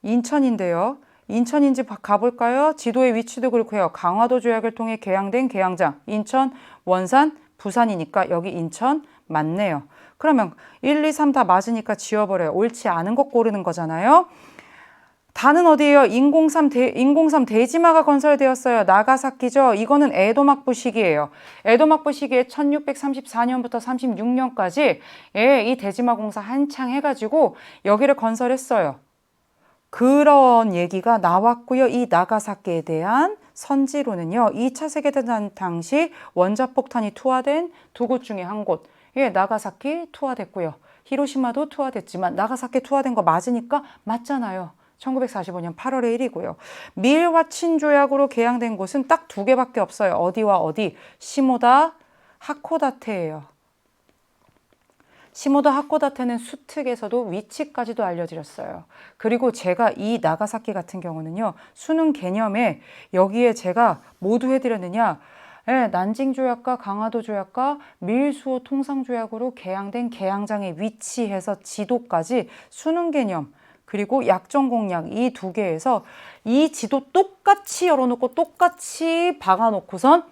인천인데요. 인천인지 가볼까요? 지도의 위치도 그렇고요. 강화도 조약을 통해 개항된 개항장, 인천, 원산, 부산이니까 여기 인천 맞네요. 그러면 1, 2, 3 다 맞으니까 지워버려요. 옳지 않은 것 고르는 거잖아요. 다는 어디예요? 인공섬 대지마가 건설되었어요. 나가사키죠. 이거는 에도막부 시기예요. 에도막부 시기에 1634년부터 36년까지 이 대지마 공사 한창 해가지고 여기를 건설했어요. 그런 얘기가 나왔고요. 이 나가사키에 대한 선지로는요. 2차 세계대전 당시 원자폭탄이 투하된 두 곳 중에 한 곳. 나가사키 투하됐고요. 히로시마도 투하됐지만 나가사키 투하된 거 맞으니까 맞잖아요. 1945년 8월의 1이고요. 밀와친 조약으로 개항된 곳은 딱 두 개밖에 없어요. 어디와 어디? 시모다, 하코다테예요. 시모다 하코다테는 수특에서도 위치까지도 알려드렸어요. 그리고 제가 이 나가사키 같은 경우는요. 수능 개념에 여기에 제가 모두 해드렸느냐? 난징 조약과 강화도 조약과 밀수호 통상 조약으로 개항된 개항장에 위치해서 지도까지 수능 개념 그리고 약정 공략 이 두 개에서 이 지도 똑같이 열어놓고 똑같이 박아놓고선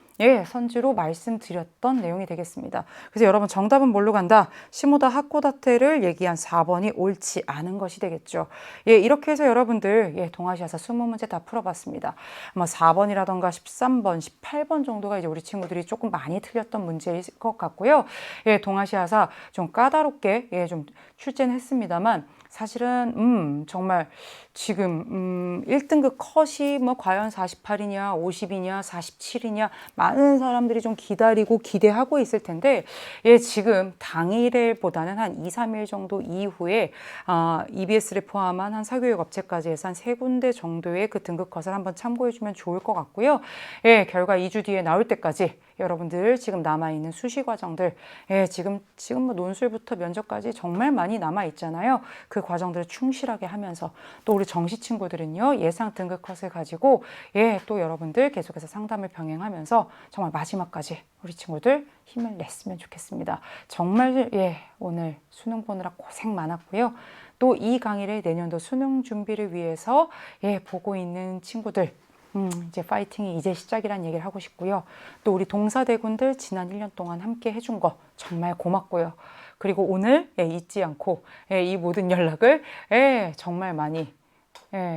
선지로 말씀드렸던 내용이 되겠습니다. 그래서 여러분 정답은 뭘로 간다? 시모다 하코다테를 얘기한 4번이 옳지 않은 것이 되겠죠. 이렇게 해서 여러분들 동아시아사 20문제 다 풀어봤습니다. 아마 4번이라던가 13번, 18번 정도가 이제 우리 친구들이 조금 많이 틀렸던 문제일 것 같고요. 동아시아사 좀 까다롭게 좀 출제는 했습니다만 사실은 정말 지금 1등급 컷이 뭐 과연 48이냐 50이냐 47이냐 많은 사람들이 좀 기다리고 기대하고 있을 텐데 지금 당일보다는 한 2, 3일 정도 이후에 EBS를 포함한 한 사교육 업체까지 해서 한 3군데 정도의 그 등급 컷을 한번 참고해 주면 좋을 것 같고요. 결과 2주 뒤에 나올 때까지 여러분들 지금 남아있는 수시 과정들 지금 뭐 논술부터 면접까지 정말 많이 남아있잖아요. 그 그 과정들을 충실하게 하면서 또 우리 정시 친구들은요, 예상 등급 컷을 가지고 또 여러분들 계속해서 상담을 병행하면서 정말 마지막까지 우리 친구들 힘을 냈으면 좋겠습니다. 정말 오늘 수능 보느라 고생 많았고요. 또 이 강의를 내년도 수능 준비를 위해서 보고 있는 친구들 이제 파이팅이 이제 시작이란 얘기를 하고 싶고요. 또 우리 동사대군들 지난 1년 동안 함께 해준 거 정말 고맙고요. 그리고 오늘 잊지 않고 이 모든 연락을 정말 많이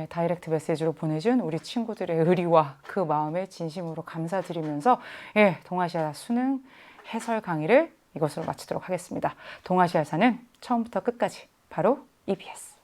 다이렉트 메시지로 보내준 우리 친구들의 의리와 그 마음에 진심으로 감사드리면서 동아시아 수능 해설 강의를 이것으로 마치도록 하겠습니다. 동아시아사는 처음부터 끝까지 바로 EBS.